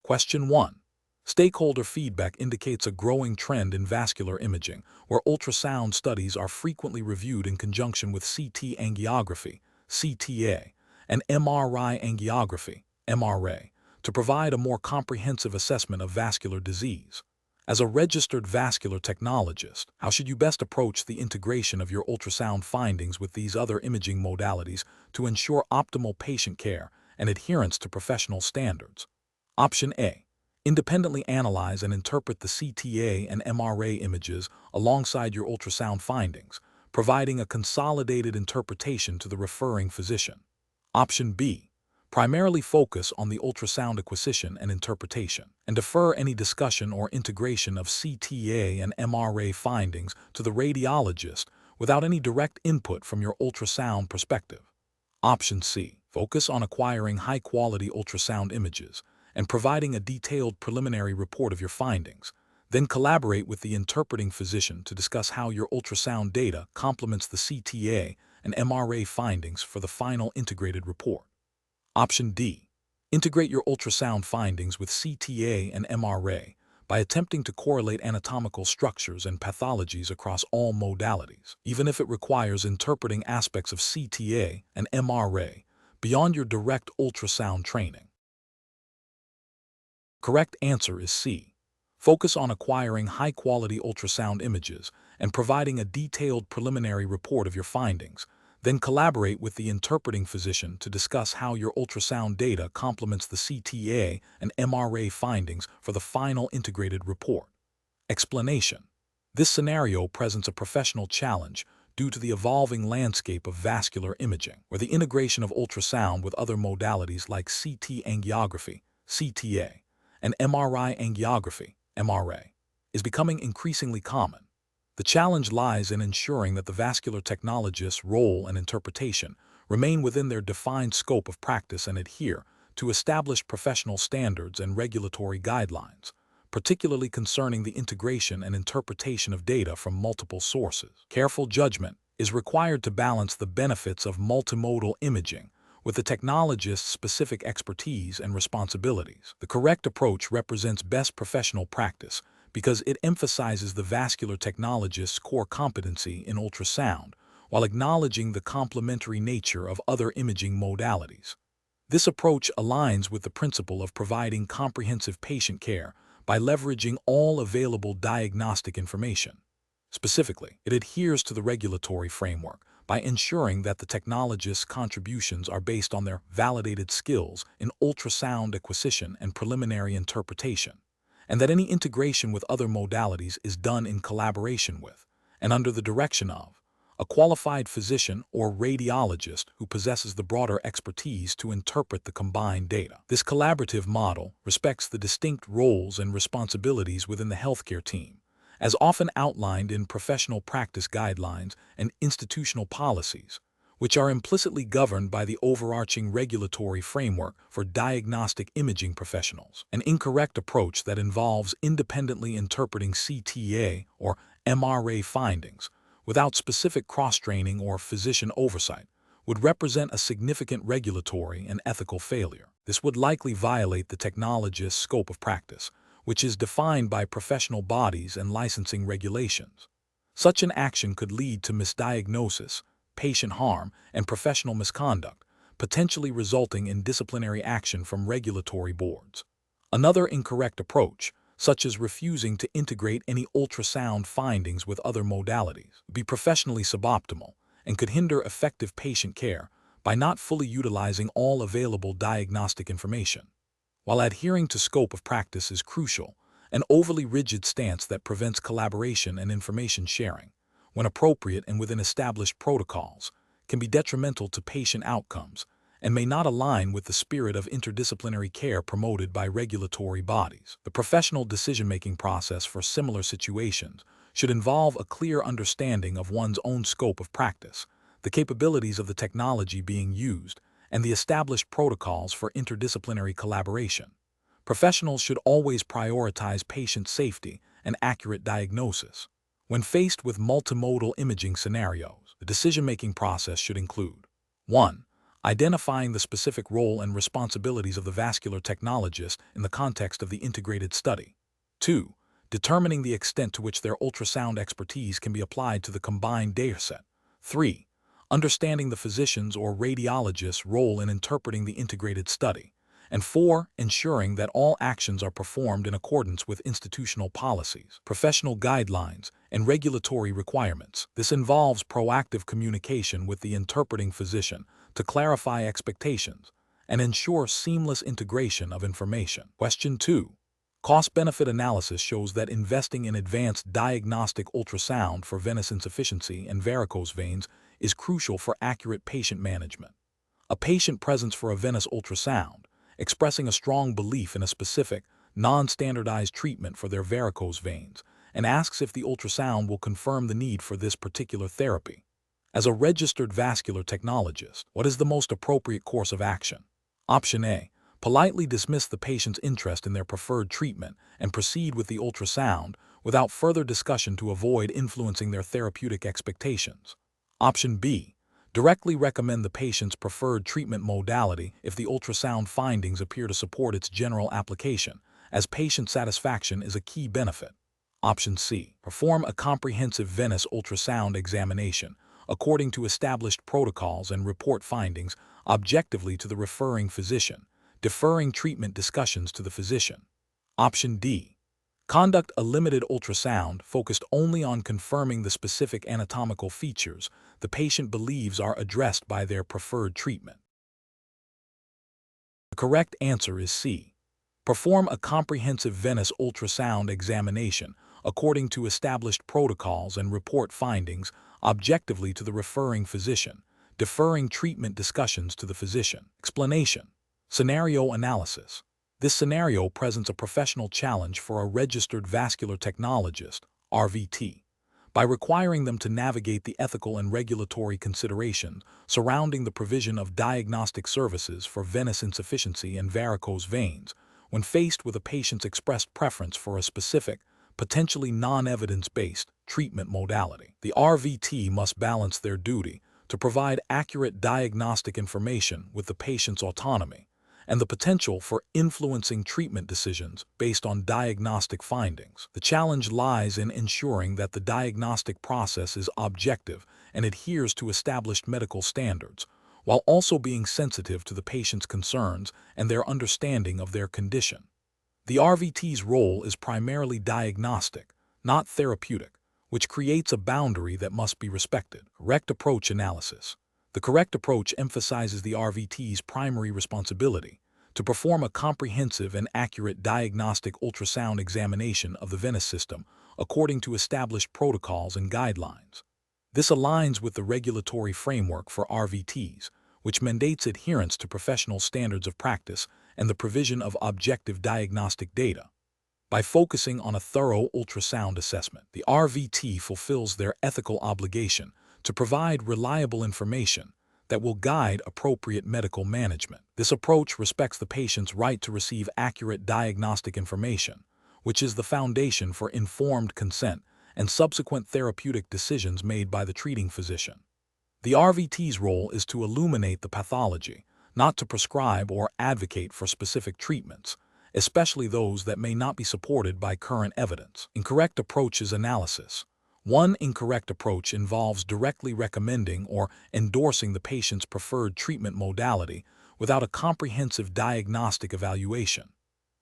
Question 1. Stakeholder feedback indicates a growing trend in vascular imaging, where ultrasound studies are frequently reviewed in conjunction with CT angiography, CTA, and MRI angiography, MRA, to provide a more comprehensive assessment of vascular disease. As a registered vascular technologist, how should you best approach the integration of your ultrasound findings with these other imaging modalities to ensure optimal patient care and adherence to professional standards? Option A. Independently analyze and interpret the CTA and MRA images alongside your ultrasound findings, providing a consolidated interpretation to the referring physician. Option B. Primarily focus on the ultrasound acquisition and interpretation, and defer any discussion or integration of CTA and MRA findings to the radiologist without any direct input from your ultrasound perspective. Option C. Focus on acquiring high-quality ultrasound images and providing a detailed preliminary report of your findings. Then collaborate with the interpreting physician to discuss how your ultrasound data complements the CTA and MRA findings for the final integrated report. Option D. Integrate your ultrasound findings with CTA and MRA by attempting to correlate anatomical structures and pathologies across all modalities, even if it requires interpreting aspects of CTA and MRA beyond your direct ultrasound training. Correct answer is C. Focus on acquiring high-quality ultrasound images and providing a detailed preliminary report of your findings. Then collaborate with the interpreting physician to discuss how your ultrasound data complements the CTA and MRA findings for the final integrated report. Explanation. This scenario presents a professional challenge due to the evolving landscape of vascular imaging, where the integration of ultrasound with other modalities like CT angiography, CTA, and MRI angiography, MRA, is becoming increasingly common. The challenge lies in ensuring that the vascular technologist's role and interpretation remain within their defined scope of practice and adhere to established professional standards and regulatory guidelines, particularly concerning the integration and interpretation of data from multiple sources. Careful judgment is required to balance the benefits of multimodal imaging with the technologist's specific expertise and responsibilities. The correct approach represents best professional practice because it emphasizes the vascular technologist's core competency in ultrasound while acknowledging the complementary nature of other imaging modalities. This approach aligns with the principle of providing comprehensive patient care by leveraging all available diagnostic information. Specifically, it adheres to the regulatory framework by ensuring that the technologist's contributions are based on their validated skills in ultrasound acquisition and preliminary interpretation, and that any integration with other modalities is done in collaboration with, and under the direction of, a qualified physician or radiologist who possesses the broader expertise to interpret the combined data. This collaborative model respects the distinct roles and responsibilities within the healthcare team, as often outlined in professional practice guidelines and institutional policies, which are implicitly governed by the overarching regulatory framework for diagnostic imaging professionals. An incorrect approach that involves independently interpreting CTA or MRA findings without specific cross-training or physician oversight would represent a significant regulatory and ethical failure. This would likely violate the technologist's scope of practice, which is defined by professional bodies and licensing regulations. Such an action could lead to misdiagnosis, patient harm, and professional misconduct, potentially resulting in disciplinary action from regulatory boards. Another incorrect approach, such as refusing to integrate any ultrasound findings with other modalities, would be professionally suboptimal and could hinder effective patient care by not fully utilizing all available diagnostic information. While adhering to scope of practice is crucial, an overly rigid stance that prevents collaboration and information sharing, when appropriate and within established protocols, can be detrimental to patient outcomes and may not align with the spirit of interdisciplinary care promoted by regulatory bodies. The professional decision-making process for similar situations should involve a clear understanding of one's own scope of practice, the capabilities of the technology being used, and the established protocols for interdisciplinary collaboration. Professionals should always prioritize patient safety and accurate diagnosis. When faced with multimodal imaging scenarios, the decision-making process should include 1. identifying the specific role and responsibilities of the vascular technologist in the context of the integrated study. 2. Determining the extent to which their ultrasound expertise can be applied to the combined dataset. 3. Understanding the physician's or radiologist's role in interpreting the integrated study. And 4. Ensuring that all actions are performed in accordance with institutional policies, professional guidelines, and regulatory requirements. This involves proactive communication with the interpreting physician to clarify expectations and ensure seamless integration of information. Question 2. Cost-benefit analysis shows that investing in advanced diagnostic ultrasound for venous insufficiency and varicose veins is crucial for accurate patient management. A patient presents for a venous ultrasound, expressing a strong belief in a specific, non-standardized treatment for their varicose veins, and asks if the ultrasound will confirm the need for this particular therapy. As a registered vascular technologist, what is the most appropriate course of action? Option A. Politely dismiss the patient's interest in their preferred treatment and proceed with the ultrasound without further discussion to avoid influencing their therapeutic expectations. Option B. Directly recommend the patient's preferred treatment modality if the ultrasound findings appear to support its general application, as patient satisfaction is a key benefit. Option C. Perform a comprehensive venous ultrasound examination according to established protocols and report findings objectively to the referring physician, deferring treatment discussions to the physician. Option D. Conduct a limited ultrasound focused only on confirming the specific anatomical features the patient believes are addressed by their preferred treatment. The correct answer is C. Perform a comprehensive venous ultrasound examination according to established protocols and report findings objectively to the referring physician, deferring treatment discussions to the physician. Explanation. Scenario analysis. This scenario presents a professional challenge for a registered vascular technologist, RVT, by requiring them to navigate the ethical and regulatory considerations surrounding the provision of diagnostic services for venous insufficiency and varicose veins when faced with a patient's expressed preference for a specific, potentially non-evidence-based treatment modality. The RVT must balance their duty to provide accurate diagnostic information with the patient's autonomy and the potential for influencing treatment decisions based on diagnostic findings. The challenge lies in ensuring that the diagnostic process is objective and adheres to established medical standards, while also being sensitive to the patient's concerns and their understanding of their condition. The RVT's role is primarily diagnostic, not therapeutic, which creates a boundary that must be respected. Correct approach analysis. The correct approach emphasizes the RVT's primary responsibility to perform a comprehensive and accurate diagnostic ultrasound examination of the venous system according to established protocols and guidelines. This aligns with the regulatory framework for RVTs, which mandates adherence to professional standards of practice and the provision of objective diagnostic data. By focusing on a thorough ultrasound assessment, the RVT fulfills their ethical obligation to provide reliable information that will guide appropriate medical management. This approach respects the patient's right to receive accurate diagnostic information, which is the foundation for informed consent and subsequent therapeutic decisions made by the treating physician. The RVT's role is to illuminate the pathology, not to prescribe or advocate for specific treatments, especially those that may not be supported by current evidence. Incorrect approaches analysis. One incorrect approach involves directly recommending or endorsing the patient's preferred treatment modality without a comprehensive diagnostic evaluation.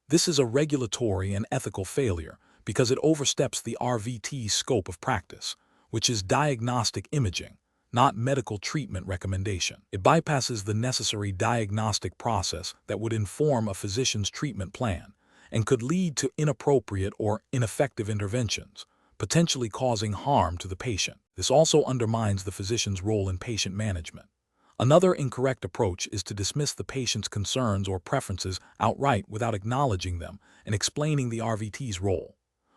This is a regulatory and ethical failure because it oversteps the RVT's scope of practice, which is diagnostic imaging, not medical treatment recommendation. It bypasses the necessary diagnostic process that would inform a physician's treatment plan and could lead to inappropriate or ineffective interventions, potentially causing harm to the patient. This also undermines the physician's role in patient management. Another incorrect approach is to dismiss the patient's concerns or preferences outright without acknowledging them and explaining the RVT's role.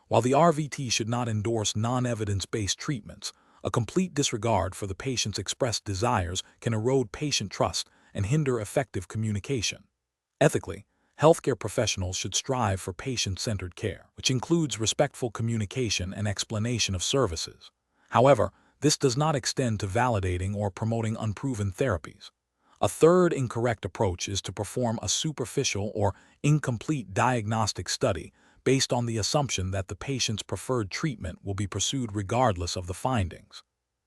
While the RVT should not endorse non-evidence-based treatments, a complete disregard for the patient's expressed desires can erode patient trust and hinder effective communication. Ethically, healthcare professionals should strive for patient-centered care, which includes respectful communication and explanation of services. However, this does not extend to validating or promoting unproven therapies. A third incorrect approach is to perform a superficial or incomplete diagnostic study based on the assumption that the patient's preferred treatment will be pursued regardless of the findings.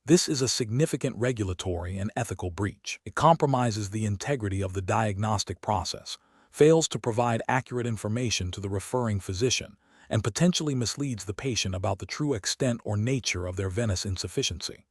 This is a significant regulatory and ethical breach. It compromises the integrity of the diagnostic process, fails to provide accurate information to the referring physician, and potentially misleads the patient about the true extent or nature of their venous insufficiency.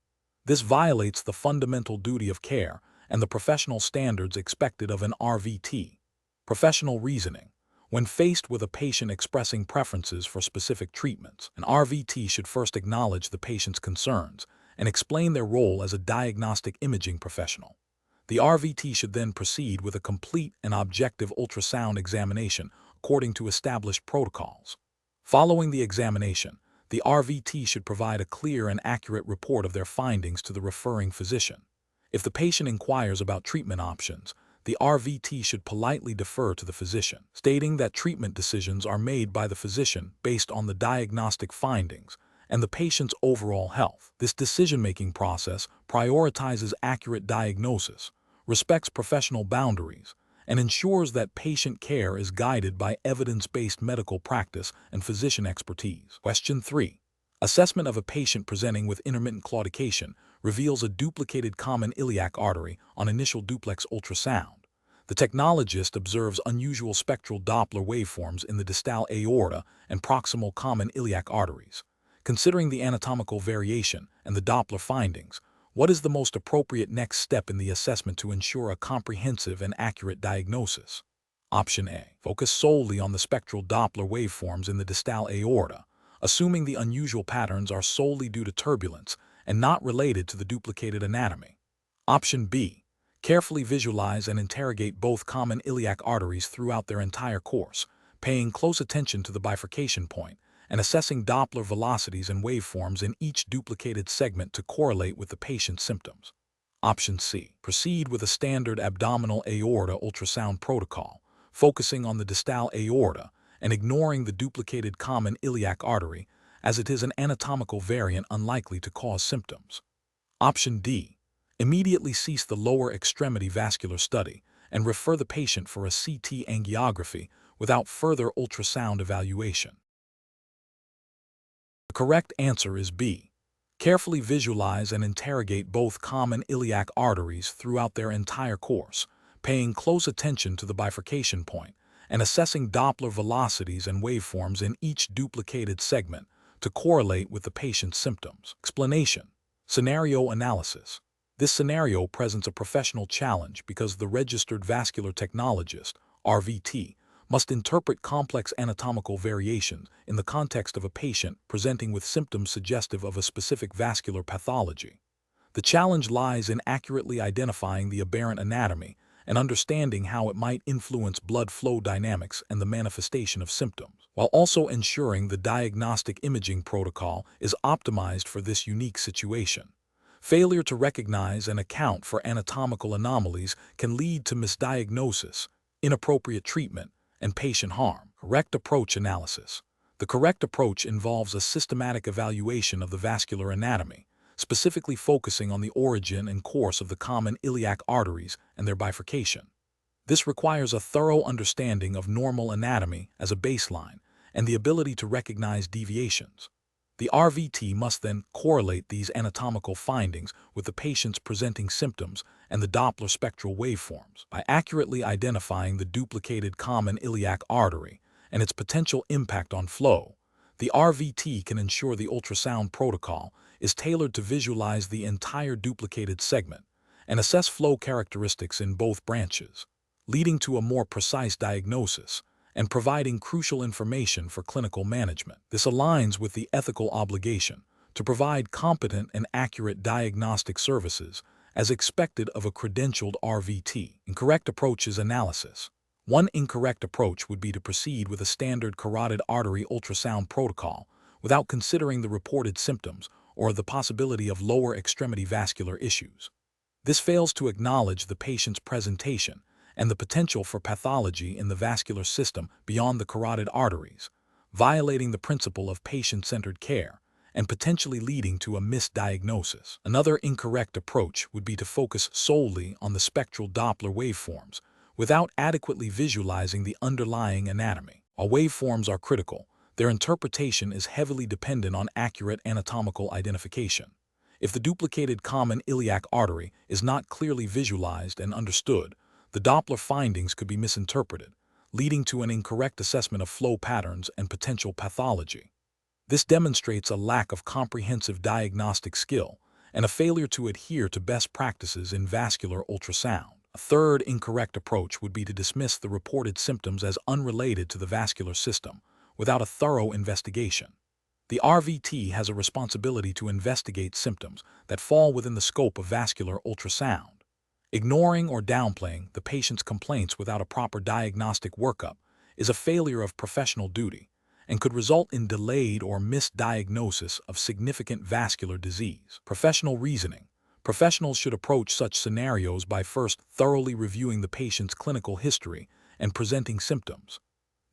This violates the fundamental duty of care and the professional standards expected of an RVT. Professional reasoning. When faced with a patient expressing preferences for specific treatments, an RVT should first acknowledge the patient's concerns and explain their role as a diagnostic imaging professional. The RVT should then proceed with a complete and objective ultrasound examination according to established protocols. Following the examination, the RVT should provide a clear and accurate report of their findings to the referring physician. If the patient inquires about treatment options, the RVT should politely defer to the physician, stating that treatment decisions are made by the physician based on the diagnostic findings and the patient's overall health. This decision-making process prioritizes accurate diagnosis, respects professional boundaries, and ensures that patient care is guided by evidence-based medical practice and physician expertise. Question 3. Assessment of a patient presenting with intermittent claudication reveals a duplicated common iliac artery on initial duplex ultrasound. The technologist observes unusual spectral Doppler waveforms in the distal aorta and proximal common iliac arteries. Considering the anatomical variation and the Doppler findings, what is the most appropriate next step in the assessment to ensure a comprehensive and accurate diagnosis? Option A. Focus solely on the spectral Doppler waveforms in the distal aorta, assuming the unusual patterns are solely due to turbulence and not related to the duplicated anatomy. Option B. Carefully visualize and interrogate both common iliac arteries throughout their entire course, paying close attention to the bifurcation point and assessing Doppler velocities and waveforms in each duplicated segment to correlate with the patient's symptoms. Option C. Proceed with a standard abdominal aorta ultrasound protocol, focusing on the distal aorta and ignoring the duplicated common iliac artery, as it is an anatomical variant unlikely to cause symptoms. Option D. Immediately cease the lower extremity vascular study and refer the patient for a CT angiography without further ultrasound evaluation. The correct answer is B. Carefully visualize and interrogate both common iliac arteries throughout their entire course, paying close attention to the bifurcation point and assessing Doppler velocities and waveforms in each duplicated segment to correlate with the patient's symptoms. Explanation. Scenario analysis. This scenario presents a professional challenge because the registered vascular technologist, RVT, must interpret complex anatomical variations in the context of a patient presenting with symptoms suggestive of a specific vascular pathology. The challenge lies in accurately identifying the aberrant anatomy and understanding how it might influence blood flow dynamics and the manifestation of symptoms, while also ensuring the diagnostic imaging protocol is optimized for this unique situation. Failure to recognize and account for anatomical anomalies can lead to misdiagnosis, inappropriate treatment, and patient harm. Correct approach analysis. The correct approach involves a systematic evaluation of the vascular anatomy, specifically focusing on the origin and course of the common iliac arteries and their bifurcation. This requires a thorough understanding of normal anatomy as a baseline and the ability to recognize deviations. The RVT must then correlate these anatomical findings with the patient's presenting symptoms and the Doppler spectral waveforms. By accurately identifying the duplicated common iliac artery and its potential impact on flow, the RVT can ensure the ultrasound protocol is tailored to visualize the entire duplicated segment and assess flow characteristics in both branches, leading to a more precise diagnosis and providing crucial information for clinical management. This aligns with the ethical obligation to provide competent and accurate diagnostic services as expected of a credentialed RVT. Incorrect approach is analysis. One incorrect approach would be to proceed with a standard carotid artery ultrasound protocol without considering the reported symptoms or the possibility of lower extremity vascular issues. This fails to acknowledge the patient's presentation and the potential for pathology in the vascular system beyond the carotid arteries, violating the principle of patient-centered care and potentially leading to a misdiagnosis. Another incorrect approach would be to focus solely on the spectral Doppler waveforms without adequately visualizing the underlying anatomy. While waveforms are critical, their interpretation is heavily dependent on accurate anatomical identification. If the duplicated common iliac artery is not clearly visualized and understood, the Doppler findings could be misinterpreted, leading to an incorrect assessment of flow patterns and potential pathology. This demonstrates a lack of comprehensive diagnostic skill and a failure to adhere to best practices in vascular ultrasound. A third incorrect approach would be to dismiss the reported symptoms as unrelated to the vascular system without a thorough investigation. The RVT has a responsibility to investigate symptoms that fall within the scope of vascular ultrasound. Ignoring or downplaying the patient's complaints without a proper diagnostic workup is a failure of professional duty and could result in delayed or misdiagnosis of significant vascular disease. Professional reasoning. Professionals should approach such scenarios by first thoroughly reviewing the patient's clinical history and presenting symptoms.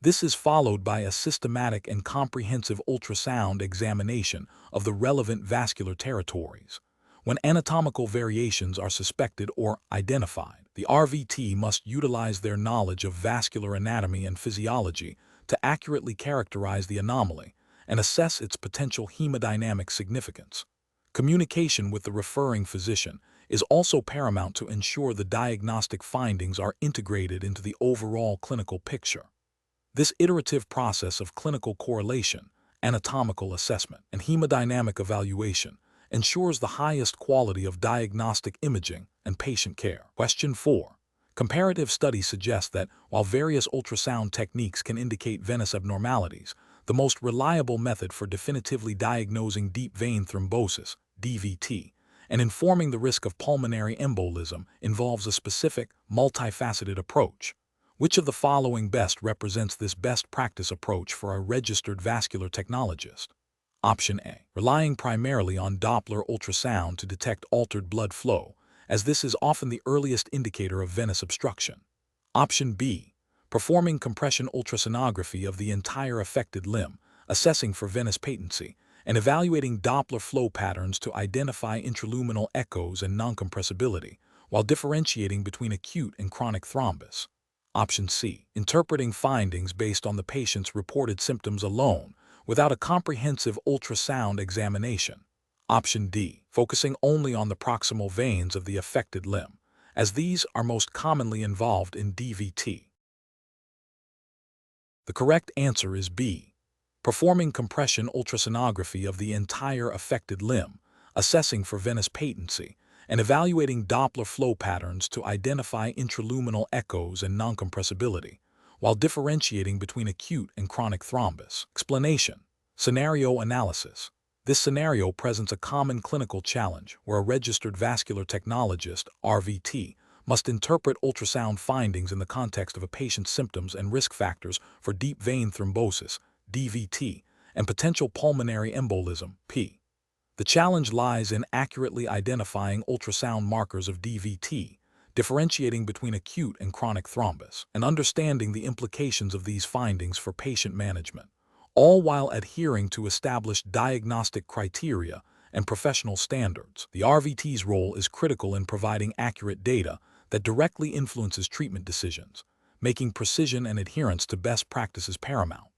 This is followed by a systematic and comprehensive ultrasound examination of the relevant vascular territories. When anatomical variations are suspected or identified, the RVT must utilize their knowledge of vascular anatomy and physiology to accurately characterize the anomaly and assess its potential hemodynamic significance. Communication with the referring physician is also paramount to ensure the diagnostic findings are integrated into the overall clinical picture. This iterative process of clinical correlation, anatomical assessment, and hemodynamic evaluation ensures the highest quality of diagnostic imaging and patient care. Question 4. Comparative studies suggest that while various ultrasound techniques can indicate venous abnormalities, the most reliable method for definitively diagnosing deep vein thrombosis, DVT, and informing the risk of pulmonary embolism involves a specific, multifaceted approach. Which of the following best represents this best practice approach for a registered vascular technologist? Option A. Relying primarily on Doppler ultrasound to detect altered blood flow, as this is often the earliest indicator of venous obstruction. Option B. Performing compression ultrasonography of the entire affected limb, assessing for venous patency, and evaluating Doppler flow patterns to identify intraluminal echoes and noncompressibility, while differentiating between acute and chronic thrombus. Option C. Interpreting findings based on the patient's reported symptoms alone, without a comprehensive ultrasound examination. Option D. Focusing only on the proximal veins of the affected limb, as these are most commonly involved in DVT. The correct answer is B. Performing compression ultrasonography of the entire affected limb, assessing for venous patency, and evaluating Doppler flow patterns to identify intraluminal echoes and noncompressibility, while differentiating between acute and chronic thrombus. Explanation. Scenario analysis. This scenario presents a common clinical challenge where a registered vascular technologist, RVT, must interpret ultrasound findings in the context of a patient's symptoms and risk factors for deep vein thrombosis, DVT, and potential pulmonary embolism, P. The challenge lies in accurately identifying ultrasound markers of DVT, differentiating between acute and chronic thrombus, and understanding the implications of these findings for patient management, all while adhering to established diagnostic criteria and professional standards. The RVT's role is critical in providing accurate data that directly influences treatment decisions, making precision and adherence to best practices paramount.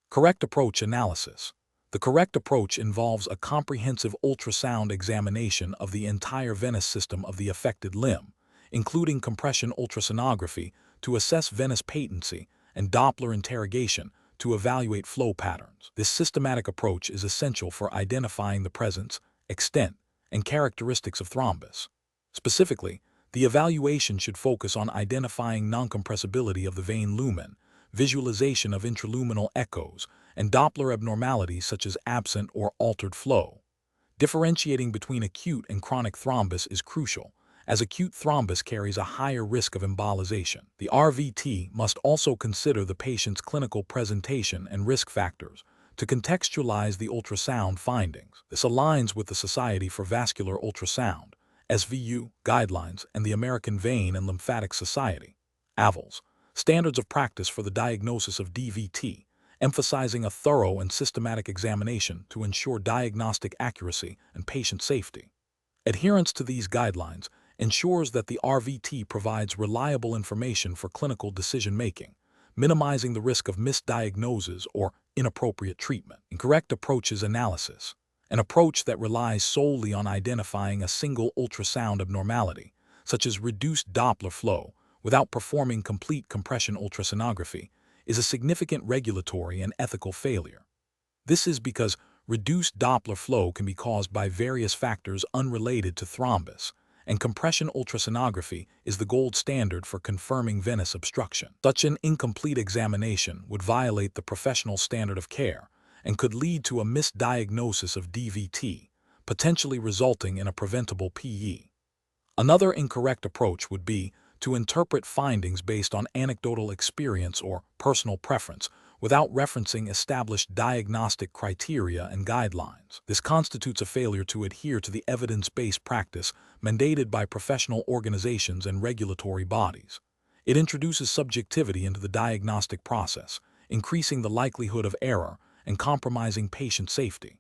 Correct approach analysis. The correct approach involves a comprehensive ultrasound examination of the entire venous system of the affected limb, including compression ultrasonography to assess venous patency and Doppler interrogation to evaluate flow patterns. This systematic approach is essential for identifying the presence, extent, and characteristics of thrombus. Specifically, the evaluation should focus on identifying noncompressibility of the vein lumen, visualization of intraluminal echoes, and Doppler abnormalities such as absent or altered flow. Differentiating between acute and chronic thrombus is crucial, as acute thrombus carries a higher risk of embolization. The RVT must also consider the patient's clinical presentation and risk factors to contextualize the ultrasound findings. This aligns with the Society for Vascular Ultrasound, SVU, guidelines and the American Vein and Lymphatic Society, AVLS, standards of practice for the diagnosis of DVT, emphasizing a thorough and systematic examination to ensure diagnostic accuracy and patient safety. Adherence to these guidelines ensures that the RVT provides reliable information for clinical decision-making, minimizing the risk of misdiagnosis or inappropriate treatment. Incorrect approaches analysis, an approach that relies solely on identifying a single ultrasound abnormality, such as reduced Doppler flow, without performing complete compression ultrasonography, is a significant regulatory and ethical failure. This is because reduced Doppler flow can be caused by various factors unrelated to thrombus, and compression ultrasonography is the gold standard for confirming venous obstruction. Such an incomplete examination would violate the professional standard of care and could lead to a misdiagnosis of DVT, potentially resulting in a preventable PE. Another incorrect approach would be to interpret findings based on anecdotal experience or personal preference without referencing established diagnostic criteria and guidelines. This constitutes a failure to adhere to the evidence-based practice mandated by professional organizations and regulatory bodies. It introduces subjectivity into the diagnostic process, increasing the likelihood of error and compromising patient safety.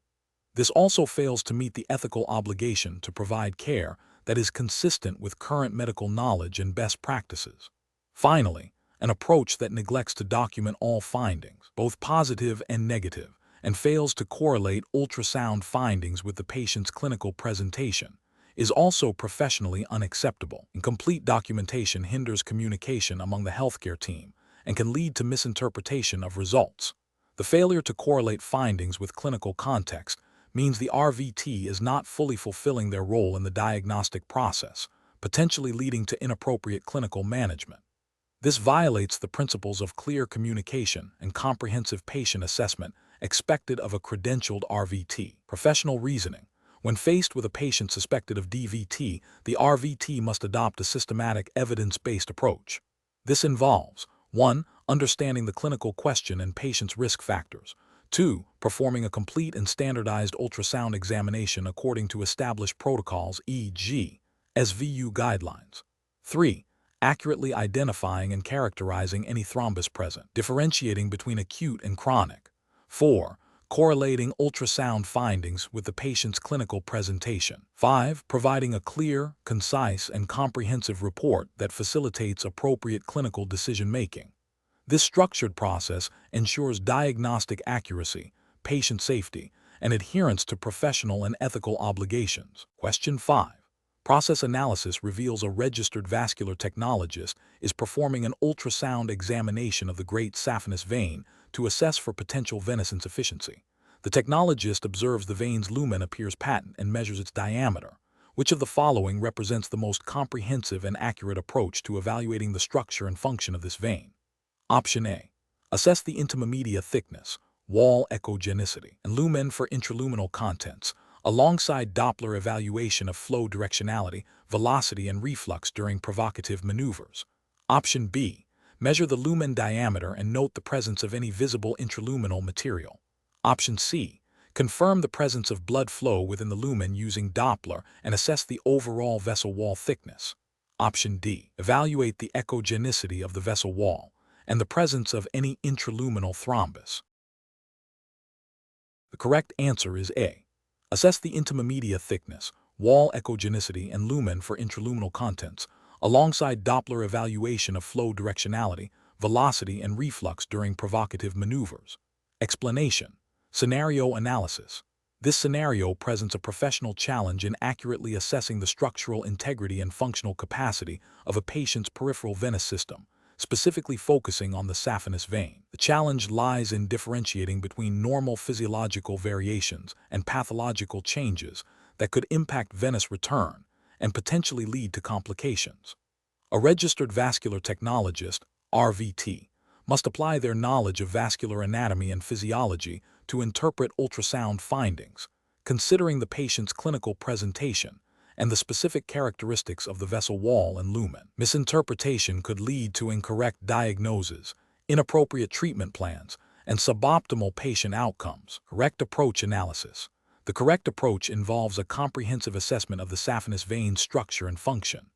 This also fails to meet the ethical obligation to provide care that is consistent with current medical knowledge and best practices. Finally, an approach that neglects to document all findings, both positive and negative, and fails to correlate ultrasound findings with the patient's clinical presentation, is also professionally unacceptable. Incomplete documentation hinders communication among the healthcare team and can lead to misinterpretation of results. The failure to correlate findings with clinical context means the RVT is not fully fulfilling their role in the diagnostic process, potentially leading to inappropriate clinical management. This violates the principles of clear communication and comprehensive patient assessment expected of a credentialed RVT. Professional reasoning. When faced with a patient suspected of DVT, the RVT must adopt a systematic, evidence-based approach. This involves 1. Understanding the clinical question and patient's risk factors. 2. Performing a complete and standardized ultrasound examination according to established protocols, e.g., SVU guidelines. 3. Accurately identifying and characterizing any thrombus present, differentiating between acute and chronic. 4. Correlating ultrasound findings with the patient's clinical presentation. 5. Providing a clear, concise, and comprehensive report that facilitates appropriate clinical decision-making. This structured process ensures diagnostic accuracy, patient safety, and adherence to professional and ethical obligations. Question 5. Process analysis reveals a registered vascular technologist is performing an ultrasound examination of the great saphenous vein to assess for potential venous insufficiency. The technologist observes the vein's lumen appears patent and measures its diameter. Which of the following represents the most comprehensive and accurate approach to evaluating the structure and function of this vein? Option A. Assess the intima media thickness, wall echogenicity, and lumen for intraluminal contents, alongside Doppler evaluation of flow directionality, velocity, and reflux during provocative maneuvers. Option B. Measure the lumen diameter and note the presence of any visible intraluminal material. Option C. Confirm the presence of blood flow within the lumen using Doppler and assess the overall vessel wall thickness. Option D. Evaluate the echogenicity of the vessel wall and the presence of any intraluminal thrombus. The correct answer is A. Assess the intima media thickness, wall echogenicity, and lumen for intraluminal contents, alongside Doppler evaluation of flow directionality, velocity, and reflux during provocative maneuvers. Explanation. Scenario analysis. This scenario presents a professional challenge in accurately assessing the structural integrity and functional capacity of a patient's peripheral venous system, specifically focusing on the saphenous vein. The challenge lies in differentiating between normal physiological variations and pathological changes that could impact venous return and potentially lead to complications. A registered vascular technologist, RVT, must apply their knowledge of vascular anatomy and physiology to interpret ultrasound findings, considering the patient's clinical presentation and the specific characteristics of the vessel wall and lumen. Misinterpretation could lead to incorrect diagnoses, inappropriate treatment plans, and suboptimal patient outcomes. Correct approach analysis. The correct approach involves a comprehensive assessment of the saphenous vein structure and function.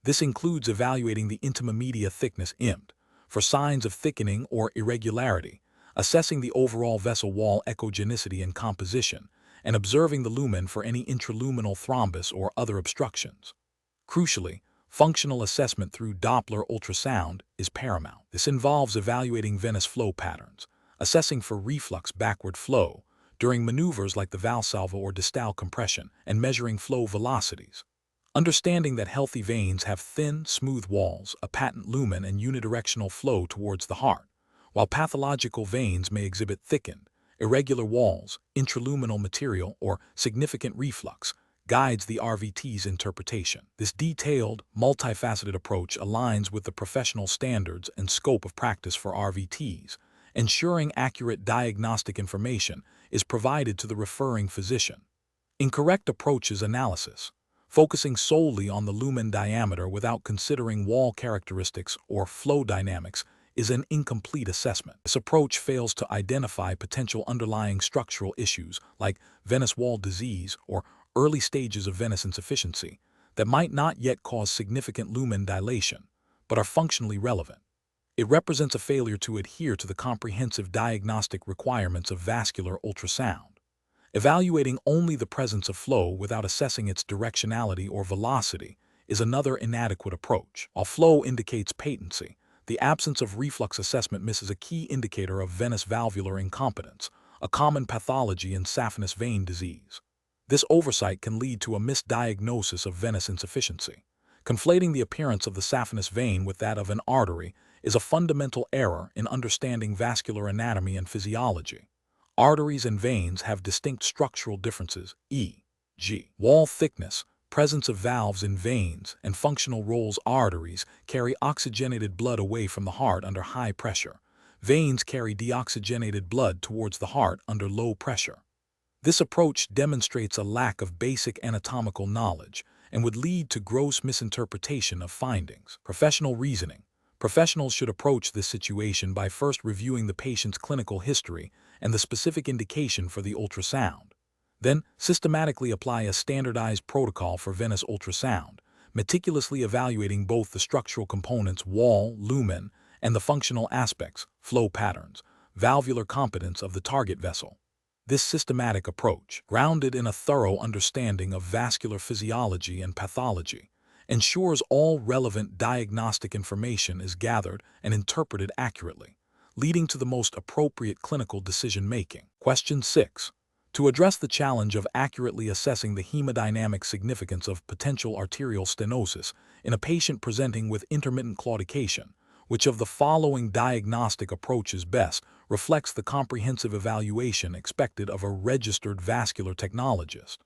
This includes evaluating the intima media thickness (IMT) for signs of thickening or irregularity, assessing the overall vessel wall echogenicity and composition, and observing the lumen for any intraluminal thrombus or other obstructions. Crucially, functional assessment through Doppler ultrasound is paramount. This involves evaluating venous flow patterns, assessing for reflux backward flow during maneuvers like the Valsalva or distal compression, and measuring flow velocities. Understanding that healthy veins have thin, smooth walls, a patent lumen, and unidirectional flow towards the heart, while pathological veins may exhibit thickened, irregular walls, intraluminal material, or significant reflux, guides the RVT's interpretation. This detailed, multifaceted approach aligns with the professional standards and scope of practice for RVTs, ensuring accurate diagnostic information is provided to the referring physician. Incorrect approaches analysis, focusing solely on the lumen diameter without considering wall characteristics or flow dynamics, is an incomplete assessment. This approach fails to identify potential underlying structural issues like venous wall disease or early stages of venous insufficiency that might not yet cause significant lumen dilation, but are functionally relevant. It represents a failure to adhere to the comprehensive diagnostic requirements of vascular ultrasound. Evaluating only the presence of flow without assessing its directionality or velocity is another inadequate approach. While flow indicates patency, the absence of reflux assessment misses a key indicator of venous valvular incompetence, a common pathology in saphenous vein disease. This oversight can lead to a misdiagnosis of venous insufficiency. Conflating the appearance of the saphenous vein with that of an artery is a fundamental error in understanding vascular anatomy and physiology. Arteries and veins have distinct structural differences, e.g., wall thickness, presence of valves in veins, and functional roles. Arteries carry oxygenated blood away from the heart under high pressure. Veins carry deoxygenated blood towards the heart under low pressure. This approach demonstrates a lack of basic anatomical knowledge and would lead to gross misinterpretation of findings. Professional reasoning. Professionals should approach this situation by first reviewing the patient's clinical history and the specific indication for the ultrasound. Then, systematically apply a standardized protocol for venous ultrasound, meticulously evaluating both the structural components, wall, lumen, and the functional aspects, flow patterns, valvular competence of the target vessel. This systematic approach, grounded in a thorough understanding of vascular physiology and pathology, ensures all relevant diagnostic information is gathered and interpreted accurately, leading to the most appropriate clinical decision-making. Question 6. To address the challenge of accurately assessing the hemodynamic significance of potential arterial stenosis in a patient presenting with intermittent claudication, which of the following diagnostic approaches best reflects the comprehensive evaluation expected of a registered vascular technologist?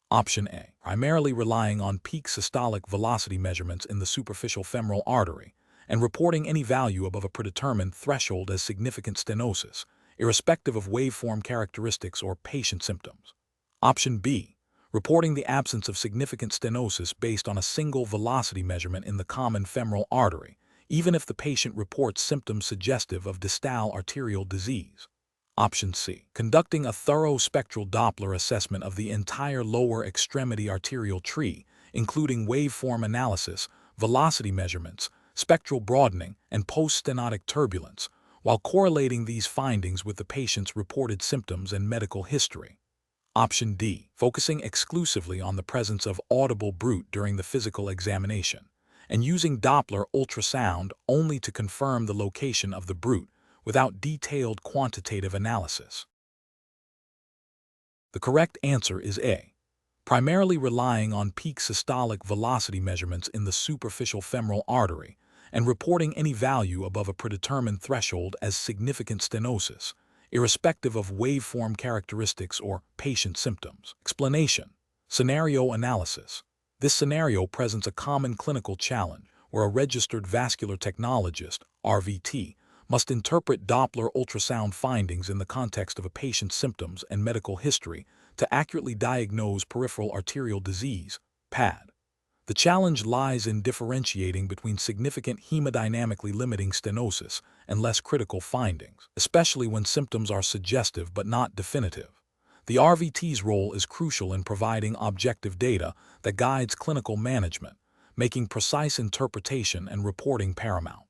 Option A. Primarily relying on peak systolic velocity measurements in the superficial femoral artery and reporting any value above a predetermined threshold as significant stenosis, irrespective of waveform characteristics or patient symptoms. Option B. Reporting the absence of significant stenosis based on a single velocity measurement in the common femoral artery, even if the patient reports symptoms suggestive of distal arterial disease. Option C. Conducting a thorough spectral Doppler assessment of the entire lower extremity arterial tree, including waveform analysis, velocity measurements, spectral broadening, and post-stenotic turbulence, while correlating these findings with the patient's reported symptoms and medical history. Option D. Focusing exclusively on the presence of audible bruit during the physical examination, and using Doppler ultrasound only to confirm the location of the bruit, without detailed quantitative analysis. The correct answer is A. Primarily relying on peak systolic velocity measurements in the superficial femoral artery and reporting any value above a predetermined threshold as significant stenosis, irrespective of waveform characteristics or patient symptoms. Explanation. Scenario analysis. This scenario presents a common clinical challenge where a registered vascular technologist, RVT, must interpret Doppler ultrasound findings in the context of a patient's symptoms and medical history to accurately diagnose peripheral arterial disease, PAD. The challenge lies in differentiating between significant hemodynamically limiting stenosis and less critical findings, especially when symptoms are suggestive but not definitive. The RVT's role is crucial in providing objective data that guides clinical management, making precise interpretation and reporting paramount.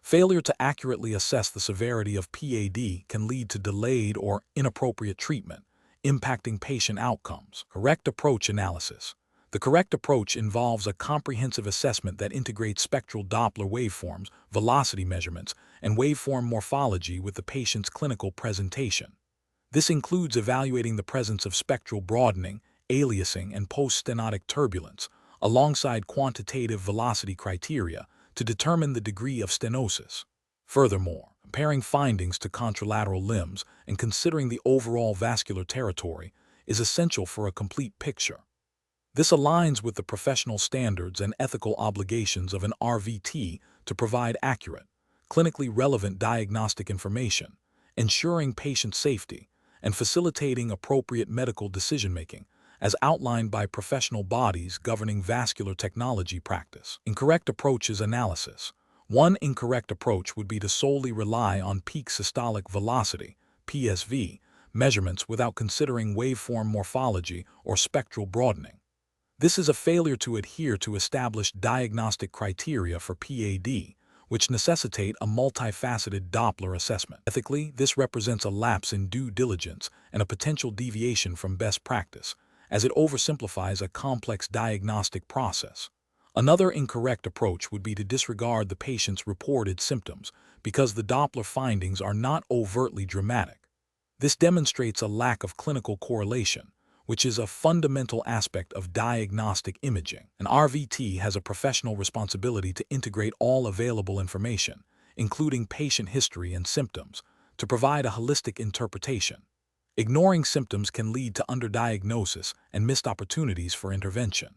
Failure to accurately assess the severity of PAD can lead to delayed or inappropriate treatment, impacting patient outcomes. Correct approach analysis. The correct approach involves a comprehensive assessment that integrates spectral Doppler waveforms, velocity measurements, and waveform morphology with the patient's clinical presentation. This includes evaluating the presence of spectral broadening, aliasing, and post-stenotic turbulence, alongside quantitative velocity criteria to determine the degree of stenosis. Furthermore, comparing findings to contralateral limbs and considering the overall vascular territory is essential for a complete picture. This aligns with the professional standards and ethical obligations of an RVT to provide accurate, clinically relevant diagnostic information, ensuring patient safety, and facilitating appropriate medical decision-making, as outlined by professional bodies governing vascular technology practice. Incorrect approaches analysis. One incorrect approach would be to solely rely on peak systolic velocity, PSV, measurements without considering waveform morphology or spectral broadening. This is a failure to adhere to established diagnostic criteria for PAD, which necessitate a multifaceted Doppler assessment. Ethically, this represents a lapse in due diligence and a potential deviation from best practice, as it oversimplifies a complex diagnostic process. Another incorrect approach would be to disregard the patient's reported symptoms because the Doppler findings are not overtly dramatic. This demonstrates a lack of clinical correlation, which is a fundamental aspect of diagnostic imaging. An RVT has a professional responsibility to integrate all available information, including patient history and symptoms, to provide a holistic interpretation. Ignoring symptoms can lead to underdiagnosis and missed opportunities for intervention.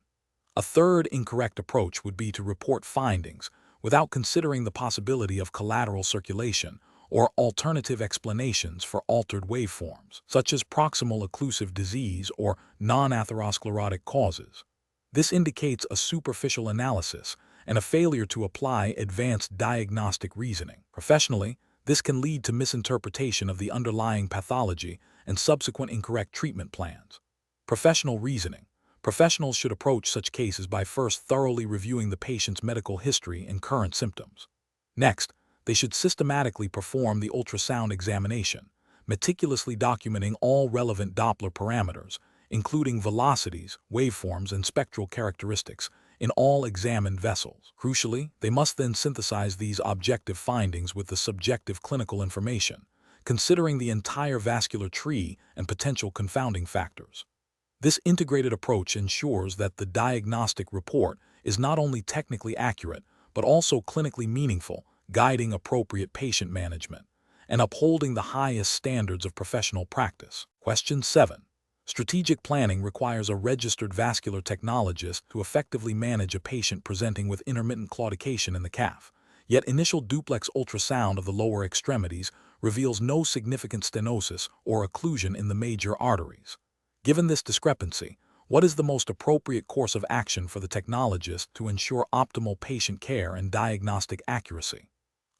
A third incorrect approach would be to report findings without considering the possibility of collateral circulation or alternative explanations for altered waveforms, such as proximal occlusive disease or non-atherosclerotic causes. This indicates a superficial analysis and a failure to apply advanced diagnostic reasoning. Professionally, this can lead to misinterpretation of the underlying pathology and subsequent incorrect treatment plans. Professional reasoning. Professionals should approach such cases by first thoroughly reviewing the patient's medical history and current symptoms. Next, they should systematically perform the ultrasound examination, meticulously documenting all relevant Doppler parameters, including velocities, waveforms, and spectral characteristics, in all examined vessels. Crucially, they must then synthesize these objective findings with the subjective clinical information, considering the entire vascular tree and potential confounding factors. This integrated approach ensures that the diagnostic report is not only technically accurate, but also clinically meaningful, guiding appropriate patient management, and upholding the highest standards of professional practice. Question 7. Strategic planning requires a registered vascular technologist to effectively manage a patient presenting with intermittent claudication in the calf. Yet initial duplex ultrasound of the lower extremities reveals no significant stenosis or occlusion in the major arteries. Given this discrepancy, what is the most appropriate course of action for the technologist to ensure optimal patient care and diagnostic accuracy?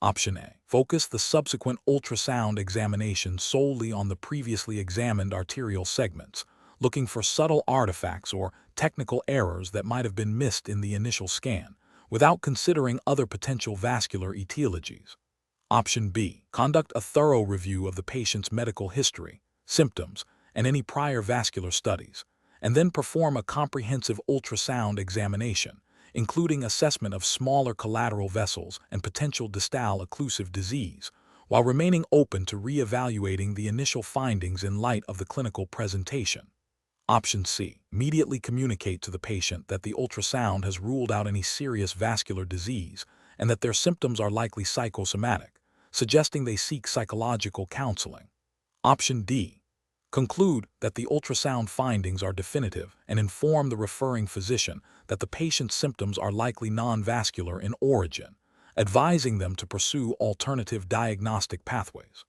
Option A. Focus the subsequent ultrasound examination solely on the previously examined arterial segments, looking for subtle artifacts or technical errors that might have been missed in the initial scan, without considering other potential vascular etiologies. Option B. Conduct a thorough review of the patient's medical history, symptoms, and any prior vascular studies, and then perform a comprehensive ultrasound examination, including assessment of smaller collateral vessels and potential distal occlusive disease, while remaining open to re-evaluating the initial findings in light of the clinical presentation. Option C. Immediately communicate to the patient that the ultrasound has ruled out any serious vascular disease and that their symptoms are likely psychosomatic, suggesting they seek psychological counseling. Option D. Conclude that the ultrasound findings are definitive and inform the referring physician that the patient's symptoms are likely non-vascular in origin, advising them to pursue alternative diagnostic pathways.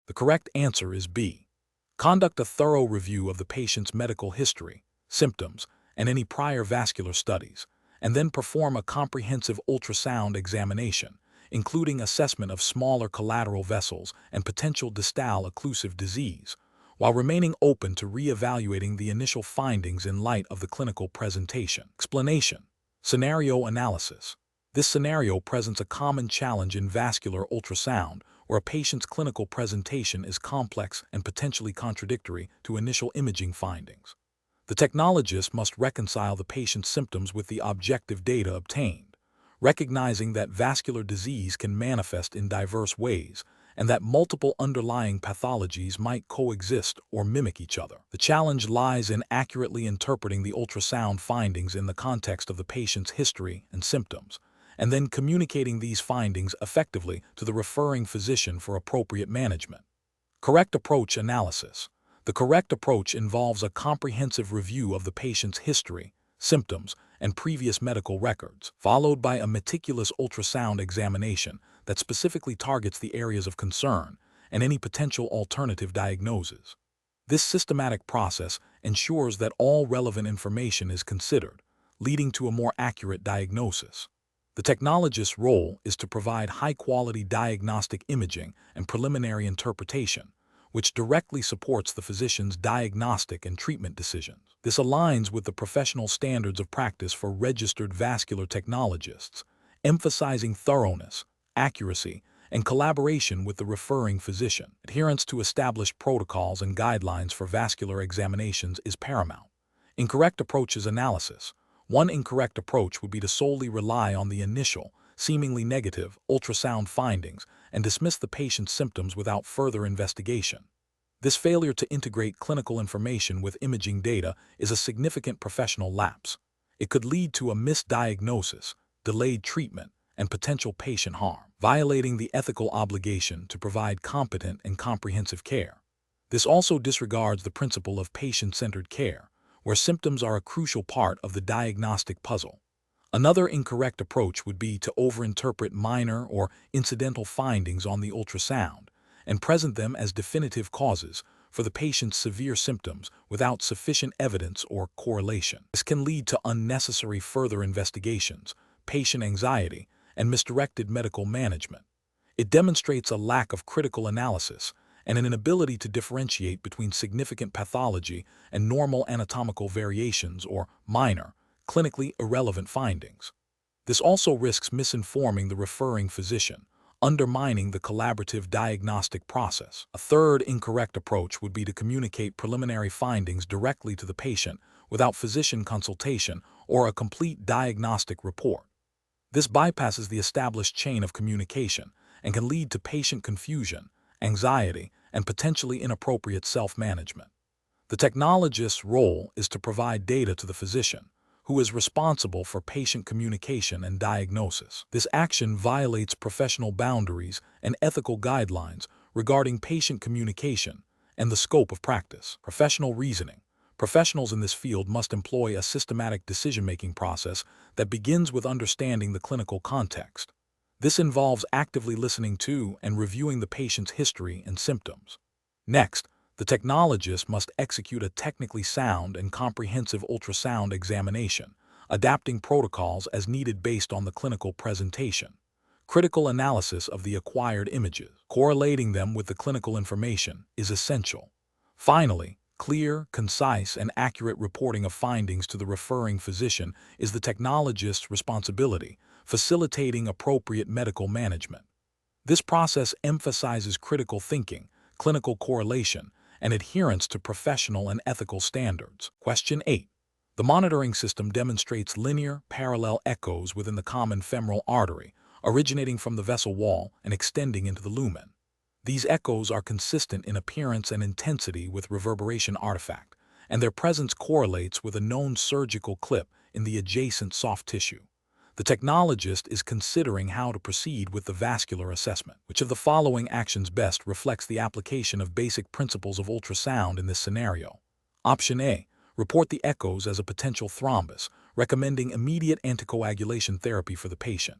The correct answer is B. Conduct a thorough review of the patient's medical history, symptoms, and any prior vascular studies, and then perform a comprehensive ultrasound examination, including assessment of smaller collateral vessels and potential distal occlusive disease, while remaining open to re-evaluating the initial findings in light of the clinical presentation. Explanation. Scenario analysis. This scenario presents a common challenge in vascular ultrasound, where a patient's clinical presentation is complex and potentially contradictory to initial imaging findings. The technologist must reconcile the patient's symptoms with the objective data obtained, recognizing that vascular disease can manifest in diverse ways and that multiple underlying pathologies might coexist or mimic each other. The challenge lies in accurately interpreting the ultrasound findings in the context of the patient's history and symptoms, and then communicating these findings effectively to the referring physician for appropriate management. Correct approach analysis. The correct approach involves a comprehensive review of the patient's history, symptoms, and previous medical records, followed by a meticulous ultrasound examination that specifically targets the areas of concern and any potential alternative diagnoses. This systematic process ensures that all relevant information is considered, leading to a more accurate diagnosis. The technologist's role is to provide high-quality diagnostic imaging and preliminary interpretation, which directly supports the physician's diagnostic and treatment decisions. This aligns with the professional standards of practice for registered vascular technologists, emphasizing thoroughness, accuracy, and collaboration with the referring physician. Adherence to established protocols and guidelines for vascular examinations is paramount. Incorrect approaches analysis. One incorrect approach would be to solely rely on the initial, seemingly negative, ultrasound findings and dismiss the patient's symptoms without further investigation. This failure to integrate clinical information with imaging data is a significant professional lapse. It could lead to a misdiagnosis, delayed treatment, and potential patient harm, violating the ethical obligation to provide competent and comprehensive care. This also disregards the principle of patient-centered care, where symptoms are a crucial part of the diagnostic puzzle. Another incorrect approach would be to overinterpret minor or incidental findings on the ultrasound and present them as definitive causes for the patient's severe symptoms without sufficient evidence or correlation. This can lead to unnecessary further investigations, patient anxiety, and misdirected medical management. It demonstrates a lack of critical analysis and an inability to differentiate between significant pathology and normal anatomical variations or minor, clinically irrelevant findings. This also risks misinforming the referring physician, undermining the collaborative diagnostic process. A third incorrect approach would be to communicate preliminary findings directly to the patient without physician consultation or a complete diagnostic report. This bypasses the established chain of communication and can lead to patient confusion, anxiety, and potentially inappropriate self-management. The technologist's role is to provide data to the physician, who is responsible for patient communication and diagnosis. This action violates professional boundaries and ethical guidelines regarding patient communication and the scope of practice. Professional reasoning. Professionals in this field must employ a systematic decision-making process that begins with understanding the clinical context. This involves actively listening to and reviewing the patient's history and symptoms. Next, the technologist must execute a technically sound and comprehensive ultrasound examination, adapting protocols as needed based on the clinical presentation. Critical analysis of the acquired images, correlating them with the clinical information, is essential. Finally, clear, concise, and accurate reporting of findings to the referring physician is the technologist's responsibility, facilitating appropriate medical management. This process emphasizes critical thinking, clinical correlation, and adherence to professional and ethical standards. Question 8. The monitoring system demonstrates linear, parallel echoes within the common femoral artery, originating from the vessel wall and extending into the lumen. These echoes are consistent in appearance and intensity with reverberation artifact, and their presence correlates with a known surgical clip in the adjacent soft tissue. The technologist is considering how to proceed with the vascular assessment. Which of the following actions best reflects the application of basic principles of ultrasound in this scenario? Option A. Report the echoes as a potential thrombus, recommending immediate anticoagulation therapy for the patient.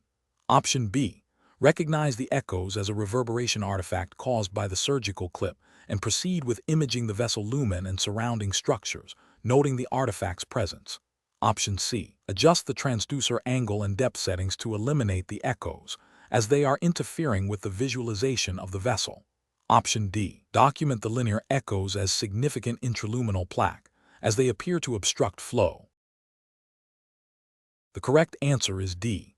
Option B. Recognize the echoes as a reverberation artifact caused by the surgical clip and proceed with imaging the vessel lumen and surrounding structures, noting the artifact's presence. Option C. Adjust the transducer angle and depth settings to eliminate the echoes, as they are interfering with the visualization of the vessel. Option D. Document the linear echoes as significant intraluminal plaque, as they appear to obstruct flow. The correct answer is D.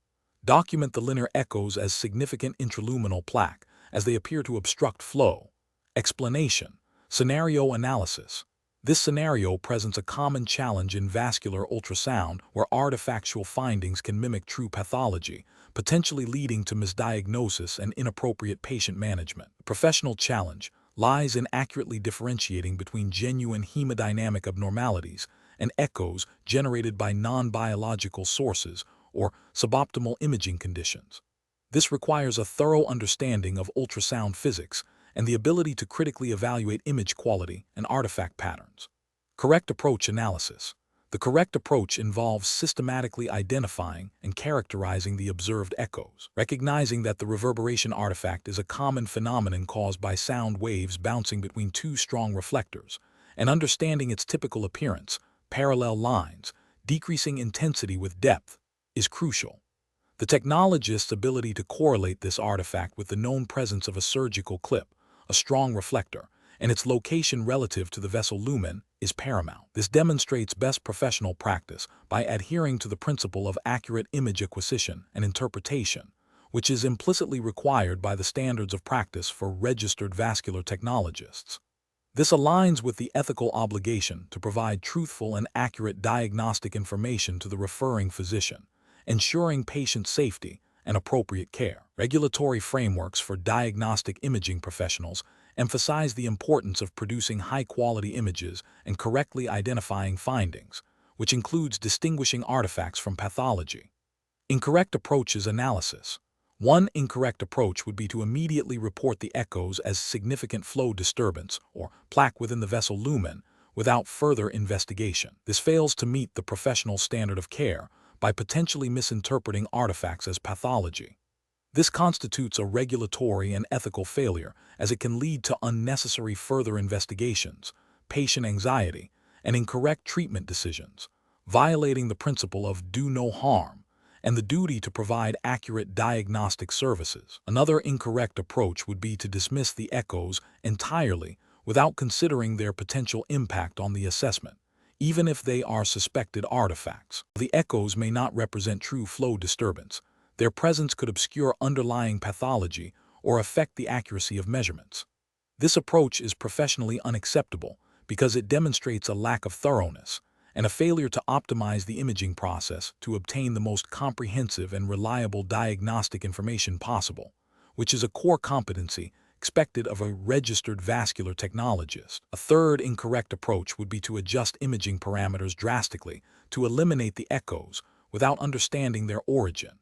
Document the linear echoes as significant intraluminal plaque, as they appear to obstruct flow. Explanation. Scenario analysis. This scenario presents a common challenge in vascular ultrasound where artifactual findings can mimic true pathology, potentially leading to misdiagnosis and inappropriate patient management. The professional challenge lies in accurately differentiating between genuine hemodynamic abnormalities and echoes generated by non-biological sources or suboptimal imaging conditions. This requires a thorough understanding of ultrasound physics and the ability to critically evaluate image quality and artifact patterns. Correct approach analysis. The correct approach involves systematically identifying and characterizing the observed echoes, recognizing that the reverberation artifact is a common phenomenon caused by sound waves bouncing between two strong reflectors, and understanding its typical appearance, parallel lines, decreasing intensity with depth, is crucial. The technologist's ability to correlate this artifact with the known presence of a surgical clip, a strong reflector, and its location relative to the vessel lumen is paramount. This demonstrates best professional practice by adhering to the principle of accurate image acquisition and interpretation, which is implicitly required by the standards of practice for registered vascular technologists. This aligns with the ethical obligation to provide truthful and accurate diagnostic information to the referring physician, ensuring patient safety and appropriate care. Regulatory frameworks for diagnostic imaging professionals emphasize the importance of producing high-quality images and correctly identifying findings, which includes distinguishing artifacts from pathology. Incorrect approaches analysis. One incorrect approach would be to immediately report the echoes as significant flow disturbance or plaque within the vessel lumen without further investigation. This fails to meet the professional standard of care by potentially misinterpreting artifacts as pathology. This constitutes a regulatory and ethical failure as it can lead to unnecessary further investigations, patient anxiety, and incorrect treatment decisions, violating the principle of do no harm and the duty to provide accurate diagnostic services. Another incorrect approach would be to dismiss the echoes entirely without considering their potential impact on the assessment, even if they are suspected artifacts. The echoes may not represent true flow disturbance. Their presence could obscure underlying pathology or affect the accuracy of measurements. This approach is professionally unacceptable because it demonstrates a lack of thoroughness and a failure to optimize the imaging process to obtain the most comprehensive and reliable diagnostic information possible, which is a core competency expected of a registered vascular technologist. A third incorrect approach would be to adjust imaging parameters drastically to eliminate the echoes without understanding their origin.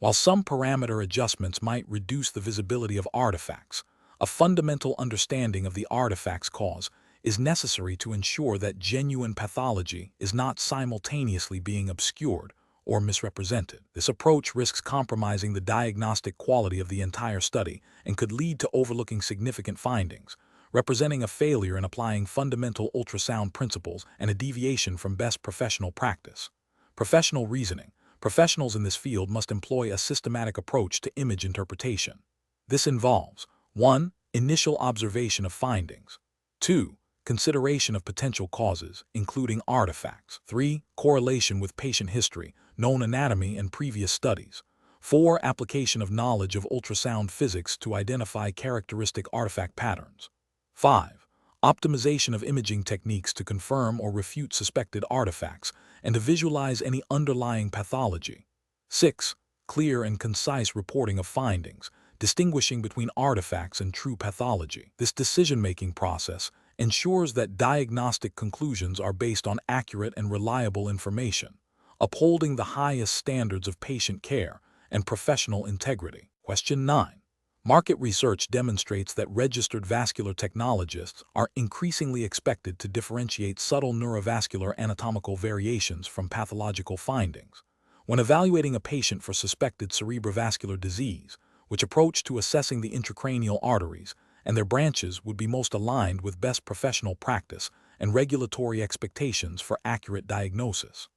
While some parameter adjustments might reduce the visibility of artifacts, a fundamental understanding of the artifact's cause is necessary to ensure that genuine pathology is not simultaneously being obscured or misrepresented. This approach risks compromising the diagnostic quality of the entire study and could lead to overlooking significant findings, representing a failure in applying fundamental ultrasound principles and a deviation from best professional practice. Professional reasoning. Professionals in this field must employ a systematic approach to image interpretation. This involves 1. Initial observation of findings. 2. Consideration of potential causes, including artifacts. 3. Correlation with patient history, known anatomy, and previous studies. 4. Application of knowledge of ultrasound physics to identify characteristic artifact patterns. 5. Optimization of imaging techniques to confirm or refute suspected artifacts and to visualize any underlying pathology. 6. Clear and concise reporting of findings, distinguishing between artifacts and true pathology. This decision-making process ensures that diagnostic conclusions are based on accurate and reliable information, upholding the highest standards of patient care and professional integrity. Question 9. Market research demonstrates that registered vascular technologists are increasingly expected to differentiate subtle neurovascular anatomical variations from pathological findings. When evaluating a patient for suspected cerebrovascular disease, which approach to assessing the intracranial arteries and their branches would be most aligned with best professional practice and regulatory expectations for accurate diagnosis?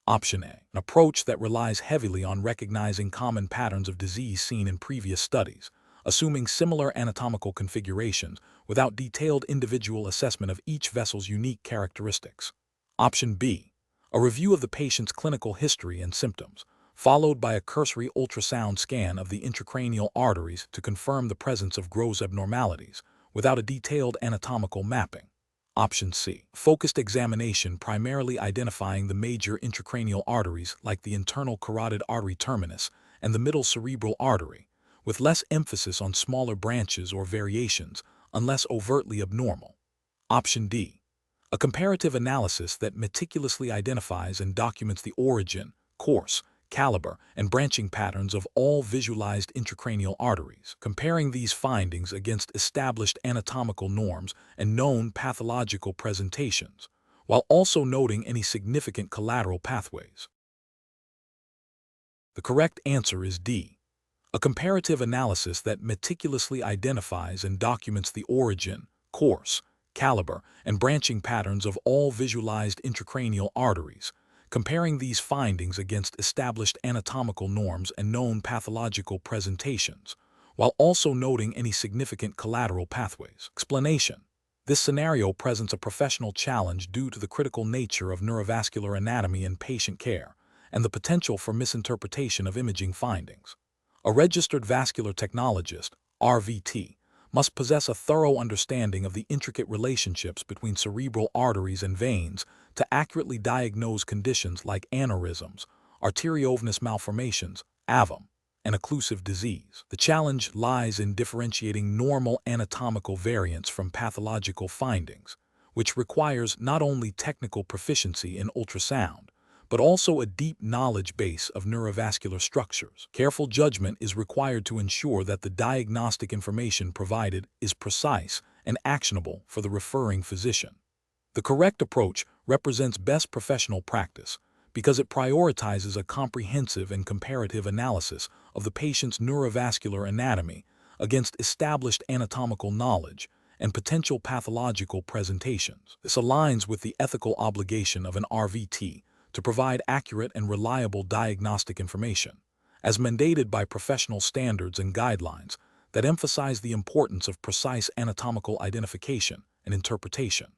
Option A. An approach that relies heavily on recognizing common patterns of disease seen in previous studies, assuming similar anatomical configurations without detailed individual assessment of each vessel's unique characteristics. Option B. A review of the patient's clinical history and symptoms, followed by a cursory ultrasound scan of the intracranial arteries to confirm the presence of gross abnormalities, without a detailed anatomical mapping. Option C. Focused examination primarily identifying the major intracranial arteries like the internal carotid artery terminus and the middle cerebral artery, with less emphasis on smaller branches or variations, unless overtly abnormal. Option D. A comparative analysis that meticulously identifies and documents the origin, course, caliber, and branching patterns of all visualized intracranial arteries, comparing these findings against established anatomical norms and known pathological presentations, while also noting any significant collateral pathways. The correct answer is D. A comparative analysis that meticulously identifies and documents the origin, course, caliber, and branching patterns of all visualized intracranial arteries, comparing these findings against established anatomical norms and known pathological presentations, while also noting any significant collateral pathways. Explanation. This scenario presents a professional challenge due to the critical nature of neurovascular anatomy in patient care and the potential for misinterpretation of imaging findings. A registered vascular technologist, RVT, must possess a thorough understanding of the intricate relationships between cerebral arteries and veins to accurately diagnose conditions like aneurysms, arteriovenous malformations, AVM, and occlusive disease. The challenge lies in differentiating normal anatomical variants from pathological findings, which requires not only technical proficiency in ultrasound, but also a deep knowledge base of neurovascular structures. Careful judgment is required to ensure that the diagnostic information provided is precise and actionable for the referring physician. The correct approach represents best professional practice because it prioritizes a comprehensive and comparative analysis of the patient's neurovascular anatomy against established anatomical knowledge and potential pathological presentations. This aligns with the ethical obligation of an RVT to provide accurate and reliable diagnostic information, as mandated by professional standards and guidelines that emphasize the importance of precise anatomical identification and interpretation.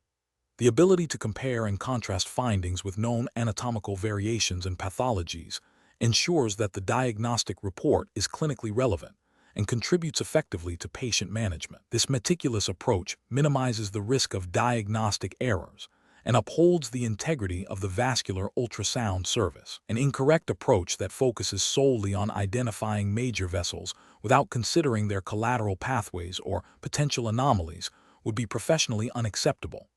The ability to compare and contrast findings with known anatomical variations and pathologies ensures that the diagnostic report is clinically relevant and contributes effectively to patient management. This meticulous approach minimizes the risk of diagnostic errors and upholds the integrity of the vascular ultrasound service. An incorrect approach that focuses solely on identifying major vessels without considering their collateral pathways or potential anomalies would be professionally unacceptable.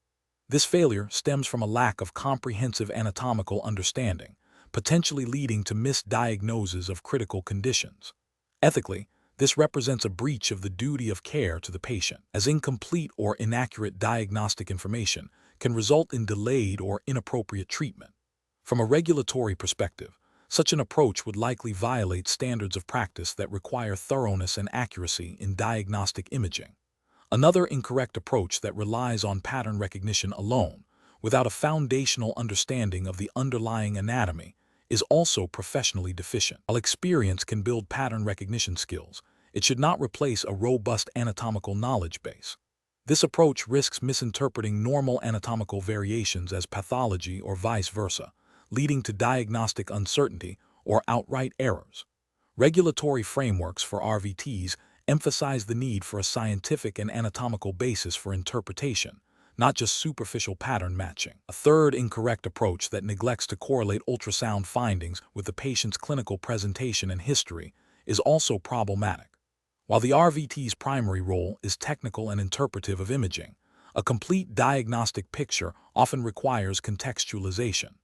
This failure stems from a lack of comprehensive anatomical understanding, potentially leading to misdiagnoses of critical conditions. Ethically, this represents a breach of the duty of care to the patient, as incomplete or inaccurate diagnostic information can result in delayed or inappropriate treatment. From a regulatory perspective, such an approach would likely violate standards of practice that require thoroughness and accuracy in diagnostic imaging. Another incorrect approach that relies on pattern recognition alone, without a foundational understanding of the underlying anatomy, is also professionally deficient. While experience can build pattern recognition skills, it should not replace a robust anatomical knowledge base. This approach risks misinterpreting normal anatomical variations as pathology or vice versa, leading to diagnostic uncertainty or outright errors. Regulatory frameworks for RVTs emphasize the need for a scientific and anatomical basis for interpretation, not just superficial pattern matching. A third incorrect approach that neglects to correlate ultrasound findings with the patient's clinical presentation and history is also problematic. While the RVT's primary role is technical and interpretive of imaging, a complete diagnostic picture often requires contextualization.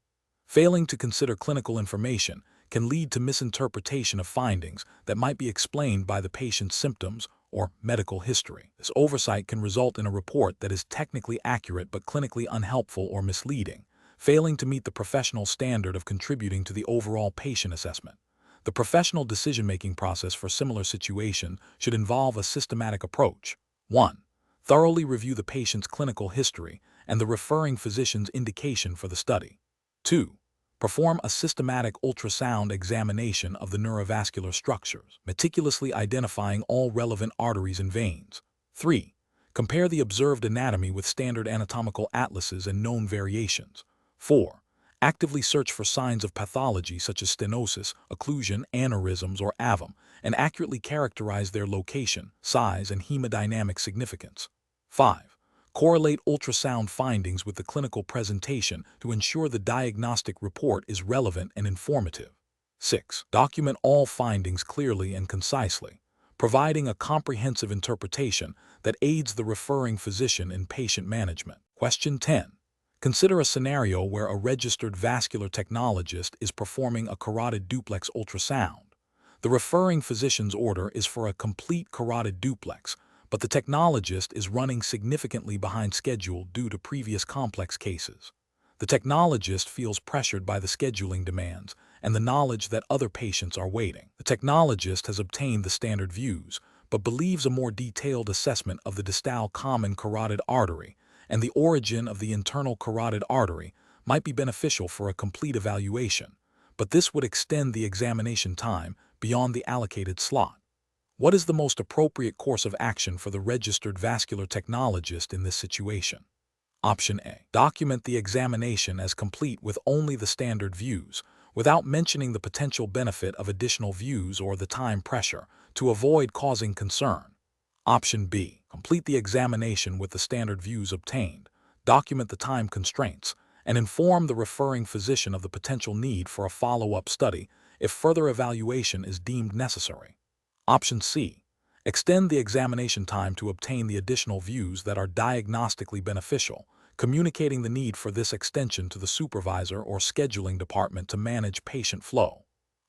Failing to consider clinical information can lead to misinterpretation of findings that might be explained by the patient's symptoms or medical history. This oversight can result in a report that is technically accurate but clinically unhelpful or misleading, failing to meet the professional standard of contributing to the overall patient assessment. The professional decision-making process for similar situations should involve a systematic approach. 1. Thoroughly review the patient's clinical history and the referring physician's indication for the study. 2. Perform a systematic ultrasound examination of the neurovascular structures, meticulously identifying all relevant arteries and veins. 3. Compare the observed anatomy with standard anatomical atlases and known variations. 4. Actively search for signs of pathology such as stenosis, occlusion, aneurysms, or AVM, and accurately characterize their location, size, and hemodynamic significance. 5. Correlate ultrasound findings with the clinical presentation to ensure the diagnostic report is relevant and informative. 6. Document all findings clearly and concisely, providing a comprehensive interpretation that aids the referring physician in patient management. Question 10. Consider a scenario where a registered vascular technologist is performing a carotid duplex ultrasound. The referring physician's order is for a complete carotid duplex, but the technologist is running significantly behind schedule due to previous complex cases. The technologist feels pressured by the scheduling demands and the knowledge that other patients are waiting. The technologist has obtained the standard views, but believes a more detailed assessment of the distal common carotid artery and the origin of the internal carotid artery might be beneficial for a complete evaluation, but this would extend the examination time beyond the allocated slot. What is the most appropriate course of action for the registered vascular technologist in this situation? Option A. Document the examination as complete with only the standard views, without mentioning the potential benefit of additional views or the time pressure, to avoid causing concern. Option B. Complete the examination with the standard views obtained, document the time constraints, and inform the referring physician of the potential need for a follow-up study if further evaluation is deemed necessary. Option C. Extend the examination time to obtain the additional views that are diagnostically beneficial, communicating the need for this extension to the supervisor or scheduling department to manage patient flow.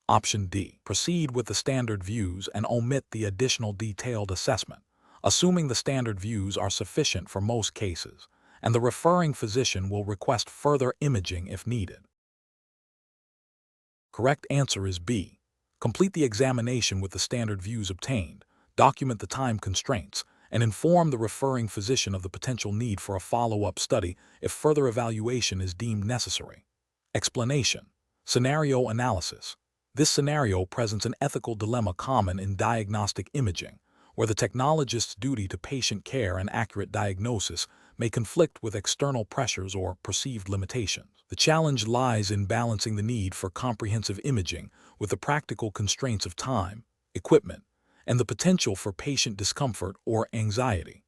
Option D. Proceed with the standard views and omit the additional detailed assessment, assuming the standard views are sufficient for most cases, and the referring physician will request further imaging if needed. Correct answer is B. Complete the examination with the standard views obtained, document the time constraints, and inform the referring physician of the potential need for a follow-up study if further evaluation is deemed necessary. Explanation. Scenario analysis. This scenario presents an ethical dilemma common in diagnostic imaging, where the technologist's duty to patient care and accurate diagnosis may conflict with external pressures or perceived limitations. The challenge lies in balancing the need for comprehensive imaging with the practical constraints of time, equipment, and the potential for patient discomfort or anxiety.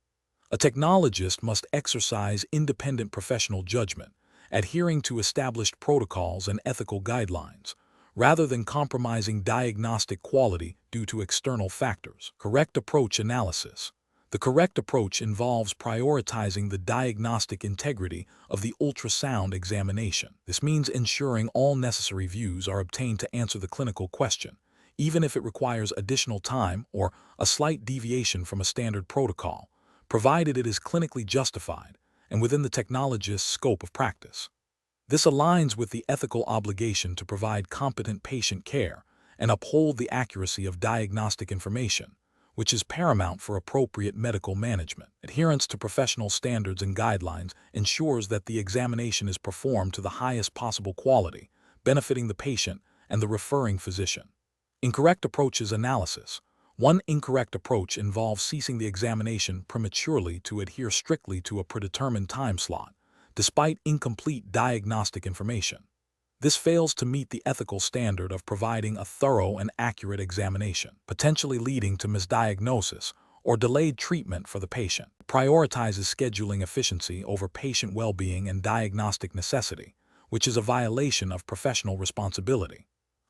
A technologist must exercise independent professional judgment, adhering to established protocols and ethical guidelines, rather than compromising diagnostic quality due to external factors. Correct approach analysis. The correct approach involves prioritizing the diagnostic integrity of the ultrasound examination. This means ensuring all necessary views are obtained to answer the clinical question, even if it requires additional time or a slight deviation from a standard protocol, provided it is clinically justified and within the technologist's scope of practice. This aligns with the ethical obligation to provide competent patient care and uphold the accuracy of diagnostic information, which is paramount for appropriate medical management. Adherence to professional standards and guidelines ensures that the examination is performed to the highest possible quality, benefiting the patient and the referring physician. Incorrect approaches analysis. One incorrect approach involves ceasing the examination prematurely to adhere strictly to a predetermined time slot, despite incomplete diagnostic information. This fails to meet the ethical standard of providing a thorough and accurate examination, potentially leading to misdiagnosis or delayed treatment for the patient. It prioritizes scheduling efficiency over patient well-being and diagnostic necessity, which is a violation of professional responsibility.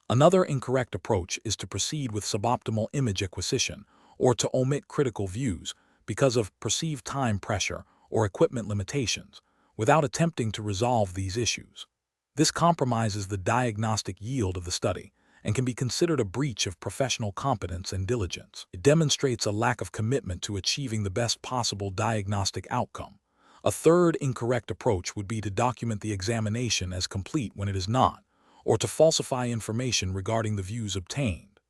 Another incorrect approach is to proceed with suboptimal image acquisition or to omit critical views because of perceived time pressure or equipment limitations, without attempting to resolve these issues. This compromises the diagnostic yield of the study and can be considered a breach of professional competence and diligence. It demonstrates a lack of commitment to achieving the best possible diagnostic outcome. A third incorrect approach would be to document the examination as complete when it is not, or to falsify information regarding the views obtained.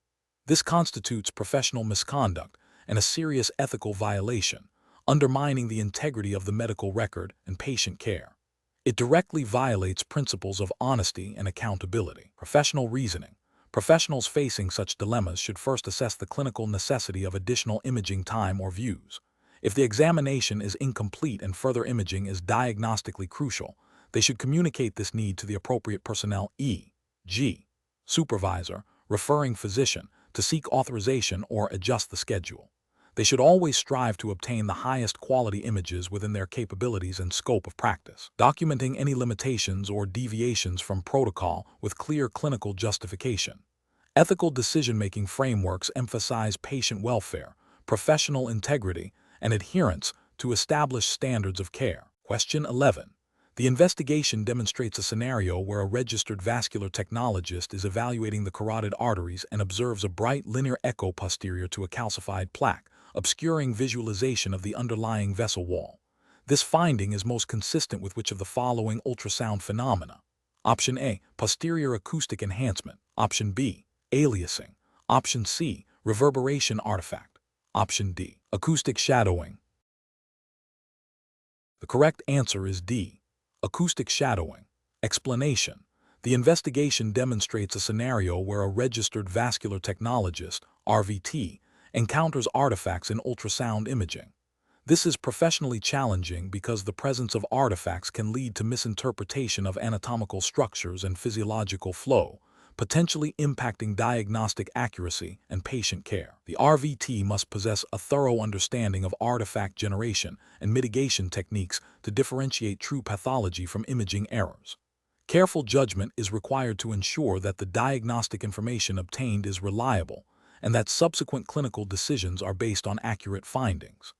This constitutes professional misconduct and a serious ethical violation, undermining the integrity of the medical record and patient care. It directly violates principles of honesty and accountability. Professional reasoning. Professionals facing such dilemmas should first assess the clinical necessity of additional imaging time or views. If the examination is incomplete and further imaging is diagnostically crucial, They should communicate this need to the appropriate personnel, e.g., supervisor, referring physician, to seek authorization or adjust the schedule. They should always strive to obtain the highest quality images within their capabilities and scope of practice, documenting any limitations or deviations from protocol with clear clinical justification. Ethical decision-making frameworks emphasize patient welfare, professional integrity, and adherence to established standards of care. Question 11. The investigation demonstrates a scenario where a registered vascular technologist is evaluating the carotid arteries and observes a bright linear echo posterior to a calcified plaque, obscuring visualization of the underlying vessel wall. This finding is most consistent with which of the following ultrasound phenomena? Option A, posterior acoustic enhancement. Option B, aliasing. Option C, reverberation artifact. Option D, acoustic shadowing. The correct answer is D, acoustic shadowing. Explanation. The investigation demonstrates a scenario where a registered vascular technologist, RVT, encounters artifacts in ultrasound imaging. This is professionally challenging because the presence of artifacts can lead to misinterpretation of anatomical structures and physiological flow, potentially impacting diagnostic accuracy and patient care. The RVT must possess a thorough understanding of artifact generation and mitigation techniques to differentiate true pathology from imaging errors. Careful judgment is required to ensure that the diagnostic information obtained is reliable and that subsequent clinical decisions are based on accurate findings.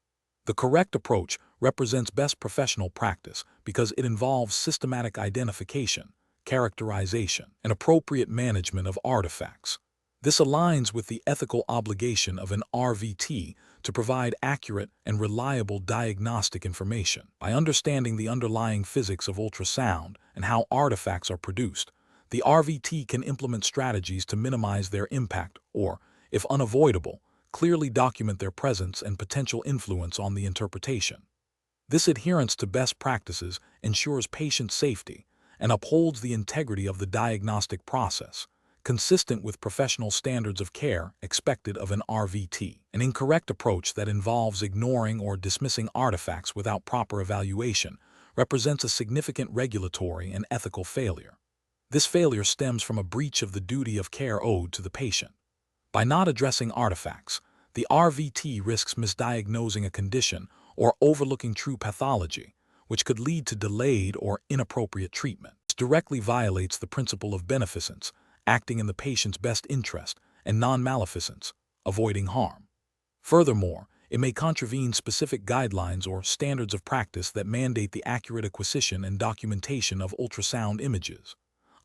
The correct approach represents best professional practice because it involves systematic identification, characterization, and appropriate management of artifacts. This aligns with the ethical obligation of an RVT to provide accurate and reliable diagnostic information. By understanding the underlying physics of ultrasound and how artifacts are produced, the RVT can implement strategies to minimize their impact or, if unavoidable, clearly document their presence and potential influence on the interpretation. This adherence to best practices ensures patient safety and upholds the integrity of the diagnostic process, consistent with professional standards of care expected of an RVT. An incorrect approach that involves ignoring or dismissing artifacts without proper evaluation represents a significant regulatory and ethical failure. This failure stems from a breach of the duty of care owed to the patient. By not addressing artifacts, the RVT risks misdiagnosing a condition or overlooking true pathology, which could lead to delayed or inappropriate treatment. This directly violates the principle of beneficence, acting in the patient's best interest, and non-maleficence, avoiding harm. Furthermore, it may contravene specific guidelines or standards of practice that mandate the accurate acquisition and documentation of ultrasound images.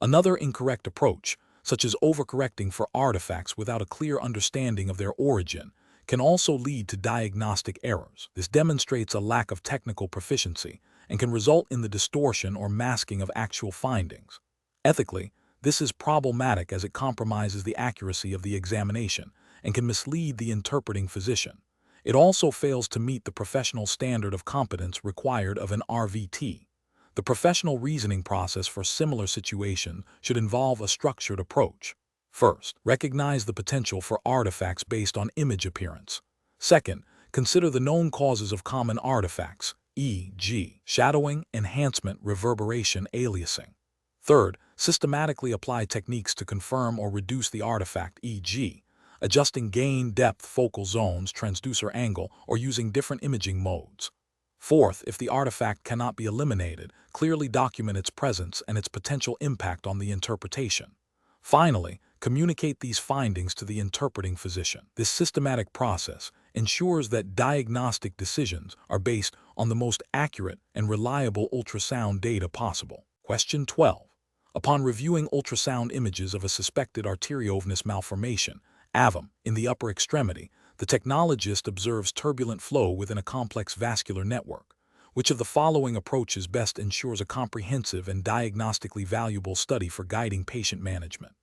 Another incorrect approach, such as overcorrecting for artifacts without a clear understanding of their origin, can also lead to diagnostic errors. This demonstrates a lack of technical proficiency and can result in the distortion or masking of actual findings. Ethically, this is problematic as it compromises the accuracy of the examination and can mislead the interpreting physician. It also fails to meet the professional standard of competence required of an RVT. The professional reasoning process for similar situations should involve a structured approach. First, recognize the potential for artifacts based on image appearance. Second, consider the known causes of common artifacts, e.g., shadowing, enhancement, reverberation, aliasing. Third, systematically apply techniques to confirm or reduce the artifact, e.g., adjusting gain, depth, focal zones, transducer angle, or using different imaging modes. Fourth, if the artifact cannot be eliminated, clearly document its presence and its potential impact on the interpretation. Finally, communicate these findings to the interpreting physician. This systematic process ensures that diagnostic decisions are based on the most accurate and reliable ultrasound data possible. Question 12. Upon reviewing ultrasound images of a suspected arteriovenous malformation, AVM, in the upper extremity, the technologist observes turbulent flow within a complex vascular network. Which of the following approaches best ensures a comprehensive and diagnostically valuable study for guiding patient management?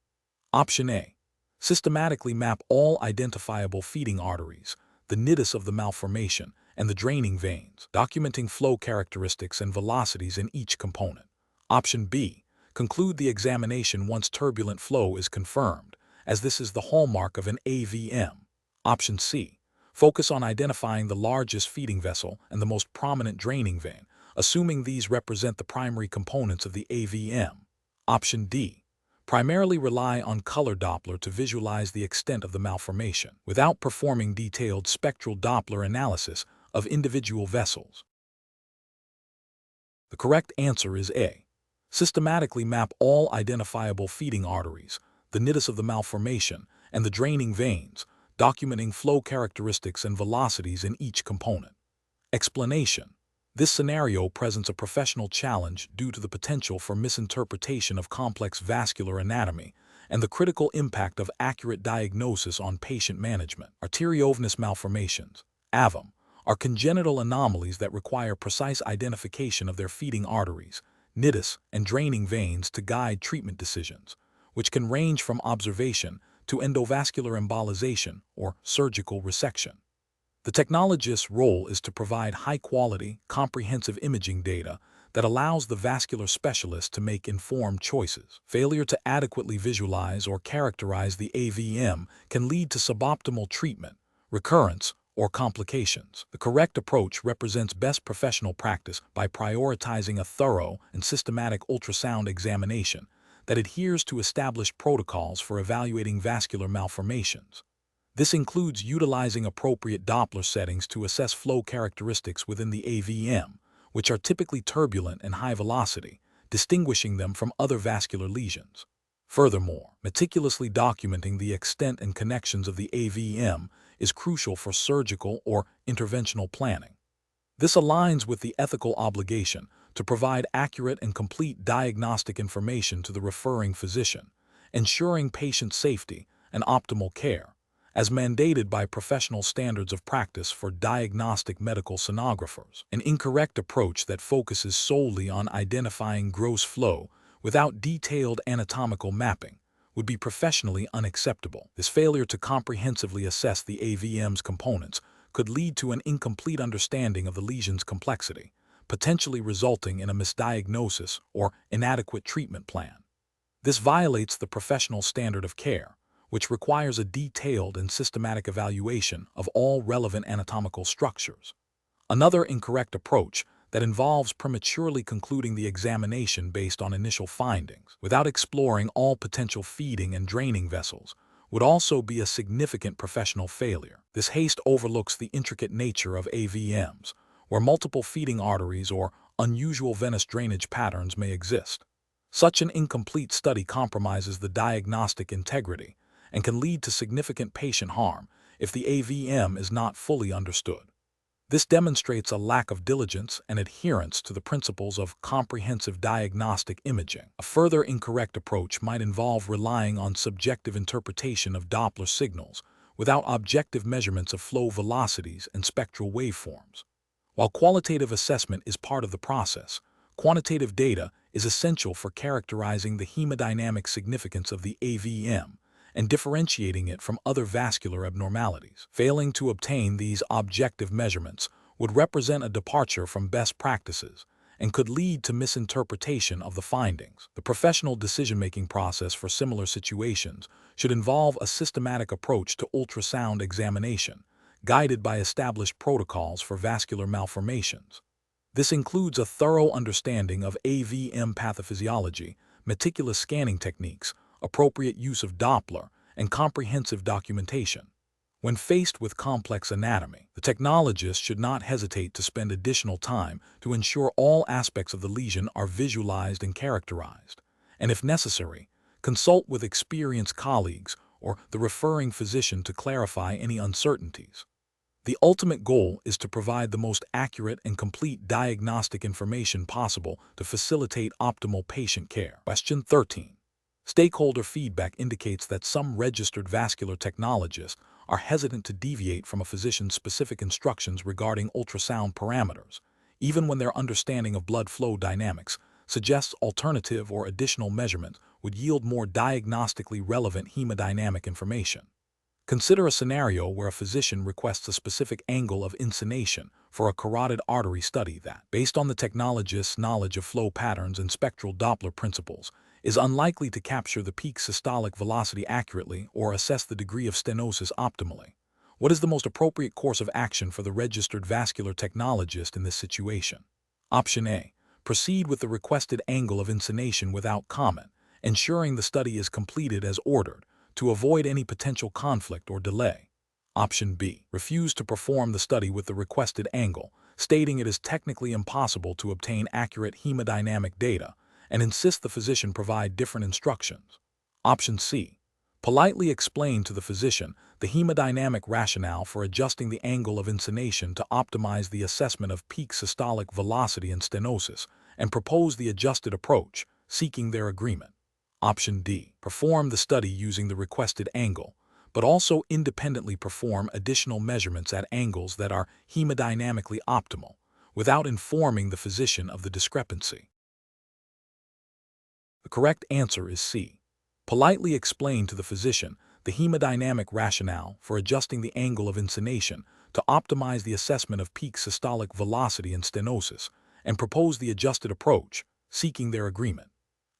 Option A. Systematically map all identifiable feeding arteries, the nidus of the malformation, and the draining veins, documenting flow characteristics and velocities in each component. Option B. Conclude the examination once turbulent flow is confirmed, as this is the hallmark of an AVM. Option C. Focus on identifying the largest feeding vessel and the most prominent draining vein, assuming these represent the primary components of the AVM. Option D. Primarily rely on color Doppler to visualize the extent of the malformation, without performing detailed spectral Doppler analysis of individual vessels. The correct answer is A. Systematically map all identifiable feeding arteries, the nidus of the malformation, and the draining veins, documenting flow characteristics and velocities in each component. Explanation. This scenario presents a professional challenge due to the potential for misinterpretation of complex vascular anatomy and the critical impact of accurate diagnosis on patient management. Arteriovenous malformations, AVM, are congenital anomalies that require precise identification of their feeding arteries, nidus, and draining veins to guide treatment decisions, which can range from observation to endovascular embolization or surgical resection. The technologist's role is to provide high-quality, comprehensive imaging data that allows the vascular specialist to make informed choices. Failure to adequately visualize or characterize the AVM can lead to suboptimal treatment, recurrence, or complications. The correct approach represents best professional practice by prioritizing a thorough and systematic ultrasound examination that adheres to established protocols for evaluating vascular malformations. This includes utilizing appropriate Doppler settings to assess flow characteristics within the AVM, which are typically turbulent and high velocity, distinguishing them from other vascular lesions. Furthermore, meticulously documenting the extent and connections of the AVM is crucial for surgical or interventional planning. This aligns with the ethical obligation to provide accurate and complete diagnostic information to the referring physician, ensuring patient safety and optimal care, as mandated by professional standards of practice for diagnostic medical sonographers. An incorrect approach that focuses solely on identifying gross flow without detailed anatomical mapping would be professionally unacceptable. This failure to comprehensively assess the AVM's components could lead to an incomplete understanding of the lesion's complexity, potentially resulting in a misdiagnosis or inadequate treatment plan. This violates the professional standard of care, which requires a detailed and systematic evaluation of all relevant anatomical structures. Another incorrect approach that involves prematurely concluding the examination based on initial findings, without exploring all potential feeding and draining vessels, would also be a significant professional failure. This haste overlooks the intricate nature of AVMs, where multiple feeding arteries or unusual venous drainage patterns may exist. Such an incomplete study compromises the diagnostic integrity and can lead to significant patient harm if the AVM is not fully understood. This demonstrates a lack of diligence and adherence to the principles of comprehensive diagnostic imaging. A further incorrect approach might involve relying on subjective interpretation of Doppler signals without objective measurements of flow velocities and spectral waveforms. While qualitative assessment is part of the process, quantitative data is essential for characterizing the hemodynamic significance of the AVM and differentiating it from other vascular abnormalities. Failing to obtain these objective measurements would represent a departure from best practices and could lead to misinterpretation of the findings. The professional decision-making process for similar situations should involve a systematic approach to ultrasound examination, guided by established protocols for vascular malformations. This includes a thorough understanding of AVM pathophysiology, meticulous scanning techniques, appropriate use of Doppler, and comprehensive documentation. When faced with complex anatomy, the technologist should not hesitate to spend additional time to ensure all aspects of the lesion are visualized and characterized, and if necessary, consult with experienced colleagues or the referring physician to clarify any uncertainties. The ultimate goal is to provide the most accurate and complete diagnostic information possible to facilitate optimal patient care. Question 13. Stakeholder feedback indicates that some registered vascular technologists are hesitant to deviate from a physician's specific instructions regarding ultrasound parameters, even when their understanding of blood flow dynamics suggests alternative or additional measurements would yield more diagnostically relevant hemodynamic information. Consider a scenario where a physician requests a specific angle of incination for a carotid artery study that, based on the technologist's knowledge of flow patterns and spectral Doppler principles, is unlikely to capture the peak systolic velocity accurately or assess the degree of stenosis optimally. What is the most appropriate course of action for the registered vascular technologist in this situation? Option A. Proceed with the requested angle of insonation without comment, ensuring the study is completed as ordered, to avoid any potential conflict or delay. Option B. Refuse to perform the study with the requested angle, stating it is technically impossible to obtain accurate hemodynamic data, and insist the physician provide different instructions. Option C. Politely explain to the physician the hemodynamic rationale for adjusting the angle of insonation to optimize the assessment of peak systolic velocity and stenosis, and propose the adjusted approach, seeking their agreement. Option D. Perform the study using the requested angle, but also independently perform additional measurements at angles that are hemodynamically optimal, without informing the physician of the discrepancy. The correct answer is C. Politely explain to the physician the hemodynamic rationale for adjusting the angle of insonation to optimize the assessment of peak systolic velocity and stenosis, and propose the adjusted approach, seeking their agreement.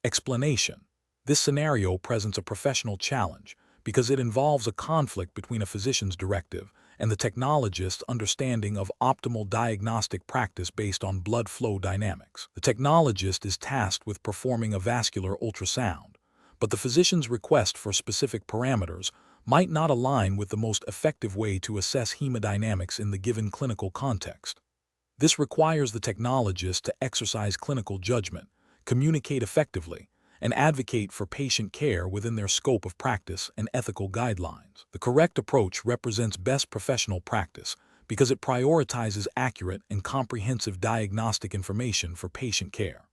Explanation. This scenario presents a professional challenge because it involves a conflict between a physician's directive and the technologist's understanding of optimal diagnostic practice based on blood flow dynamics. The technologist is tasked with performing a vascular ultrasound, but the physician's request for specific parameters might not align with the most effective way to assess hemodynamics in the given clinical context. This requires the technologist to exercise clinical judgment, communicate effectively, and advocate for patient care within their scope of practice and ethical guidelines. The correct approach represents best professional practice because it prioritizes accurate and comprehensive diagnostic information for patient care.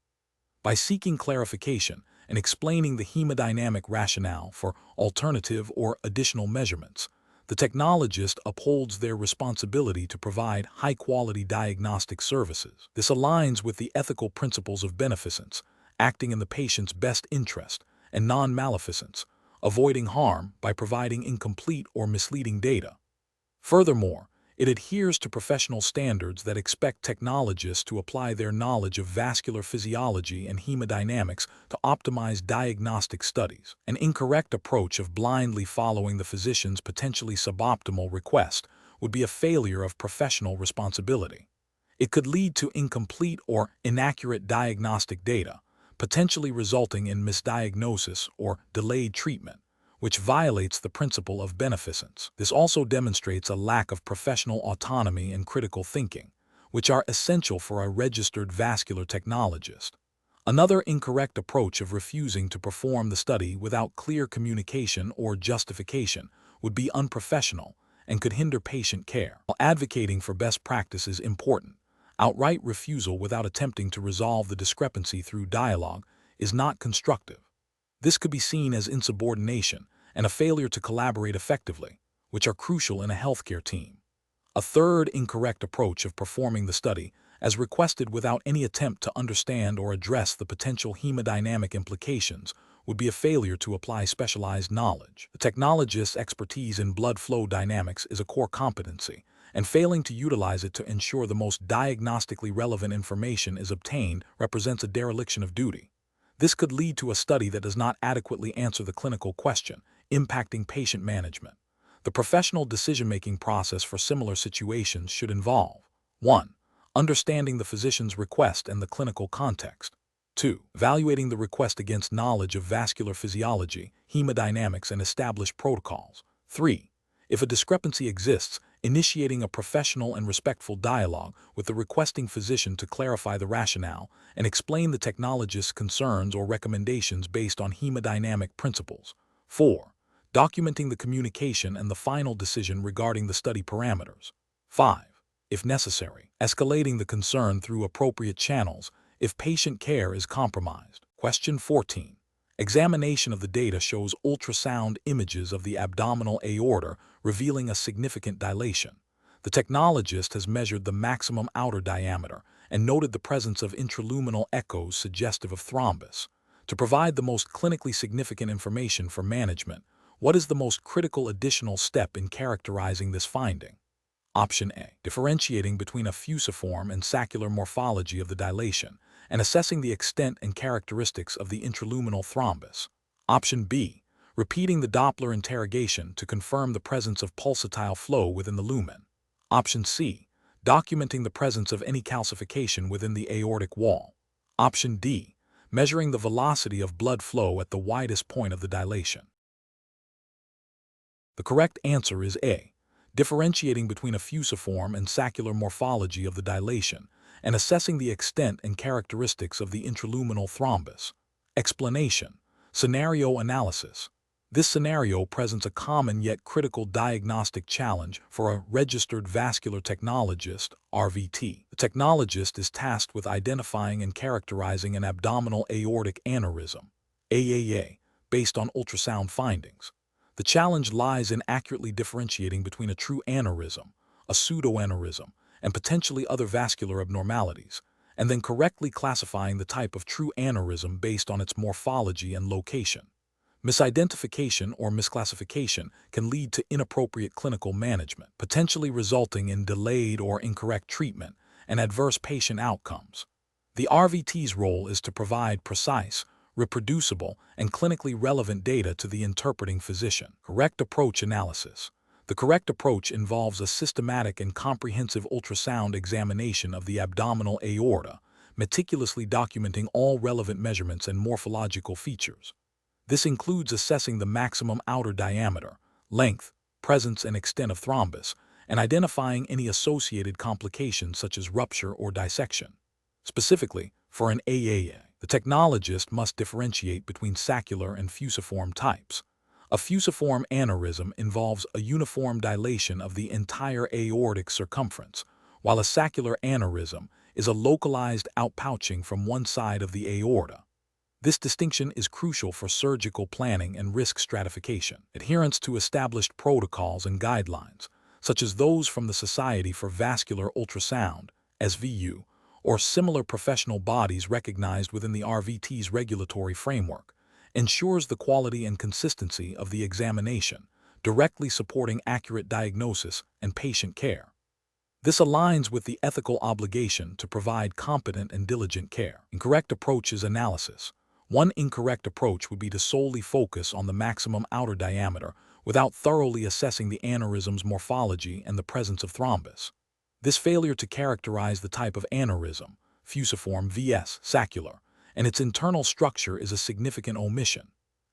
By seeking clarification and explaining the hemodynamic rationale for alternative or additional measurements, the technologist upholds their responsibility to provide high-quality diagnostic services. This aligns with the ethical principles of beneficence, acting in the patient's best interest, and non-maleficence, avoiding harm by providing incomplete or misleading data. Furthermore, it adheres to professional standards that expect technologists to apply their knowledge of vascular physiology and hemodynamics to optimize diagnostic studies. An incorrect approach of blindly following the physician's potentially suboptimal request would be a failure of professional responsibility. It could lead to incomplete or inaccurate diagnostic data, potentially resulting in misdiagnosis or delayed treatment, which violates the principle of beneficence. This also demonstrates a lack of professional autonomy and critical thinking, which are essential for a registered vascular technologist. Another incorrect approach of refusing to perform the study without clear communication or justification would be unprofessional and could hinder patient care. While advocating for best practice is important, outright refusal without attempting to resolve the discrepancy through dialogue is not constructive. This could be seen as insubordination and a failure to collaborate effectively, which are crucial in a healthcare team. A third incorrect approach of performing the study, as requested without any attempt to understand or address the potential hemodynamic implications, would be a failure to apply specialized knowledge. The technologist's expertise in blood flow dynamics is a core competency, and failing to utilize it to ensure the most diagnostically relevant information is obtained represents a dereliction of duty. This could lead to a study that does not adequately answer the clinical question, impacting patient management. The professional decision-making process for similar situations should involve 1. Understanding the physician's request and the clinical context. 2. Evaluating the request against knowledge of vascular physiology, hemodynamics, and established protocols. 3. If a discrepancy exists, initiating a professional and respectful dialogue with the requesting physician to clarify the rationale and explain the technologist's concerns or recommendations based on hemodynamic principles. 4. Documenting the communication and the final decision regarding the study parameters. 5. If necessary, escalating the concern through appropriate channels if patient care is compromised. Question 14. Examination of the data shows ultrasound images of the abdominal aorta revealing a significant dilation. The technologist has measured the maximum outer diameter and noted the presence of intraluminal echoes suggestive of thrombus. To provide the most clinically significant information for management, what is the most critical additional step in characterizing this finding? Option A. Differentiating between a fusiform and saccular morphology of the dilation and assessing the extent and characteristics of the intraluminal thrombus. Option B. Repeating the Doppler interrogation to confirm the presence of pulsatile flow within the lumen. Option C. documenting the presence of any calcification within the aortic wall. Option D, measuring the velocity of blood flow at the widest point of the dilation. The correct answer is A, differentiating between a fusiform and saccular morphology of the dilation and assessing the extent and characteristics of the intraluminal thrombus. Explanation: scenario analysis. This scenario presents a common yet critical diagnostic challenge for a registered vascular technologist, RVT. The technologist is tasked with identifying and characterizing an abdominal aortic aneurysm, AAA, based on ultrasound findings. The challenge lies in accurately differentiating between a true aneurysm, a pseudoaneurysm, and potentially other vascular abnormalities, and then correctly classifying the type of true aneurysm based on its morphology and location. Misidentification or misclassification can lead to inappropriate clinical management, potentially resulting in delayed or incorrect treatment and adverse patient outcomes. The RVT's role is to provide precise, reproducible, and clinically relevant data to the interpreting physician. Correct approach analysis. The correct approach involves a systematic and comprehensive ultrasound examination of the abdominal aorta, meticulously documenting all relevant measurements and morphological features. This includes assessing the maximum outer diameter, length, presence, and extent of thrombus, and identifying any associated complications such as rupture or dissection. Specifically, for an AAA, the technologist must differentiate between saccular and fusiform types. A fusiform aneurysm involves a uniform dilation of the entire aortic circumference, while a saccular aneurysm is a localized outpouching from one side of the aorta. This distinction is crucial for surgical planning and risk stratification. Adherence to established protocols and guidelines, such as those from the Society for Vascular Ultrasound, SVU, or similar professional bodies recognized within the RVT's regulatory framework, ensures the quality and consistency of the examination, directly supporting accurate diagnosis and patient care. This aligns with the ethical obligation to provide competent and diligent care. Incorrect approach is analysis. One incorrect approach would be to solely focus on the maximum outer diameter without thoroughly assessing the aneurysm's morphology and the presence of thrombus. This failure to characterize the type of aneurysm, fusiform vs. saccular, and its internal structure is a significant omission.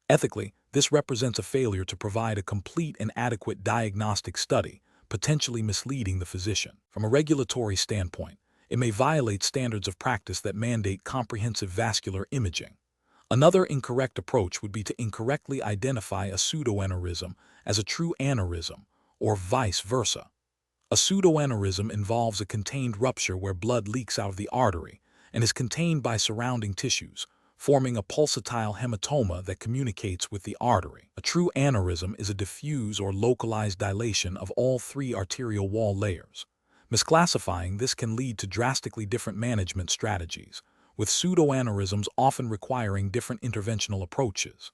Ethically, this represents a failure to provide a complete and adequate diagnostic study, potentially misleading the physician. From a regulatory standpoint, it may violate standards of practice that mandate comprehensive vascular imaging. Another incorrect approach would be to incorrectly identify a pseudoaneurysm as a true aneurysm, or vice versa. A pseudoaneurysm involves a contained rupture where blood leaks out of the artery and is contained by surrounding tissues, forming a pulsatile hematoma that communicates with the artery. A true aneurysm is a diffuse or localized dilation of all three arterial wall layers. Misclassifying this can lead to drastically different management strategies, with pseudoaneurysms often requiring different interventional approaches.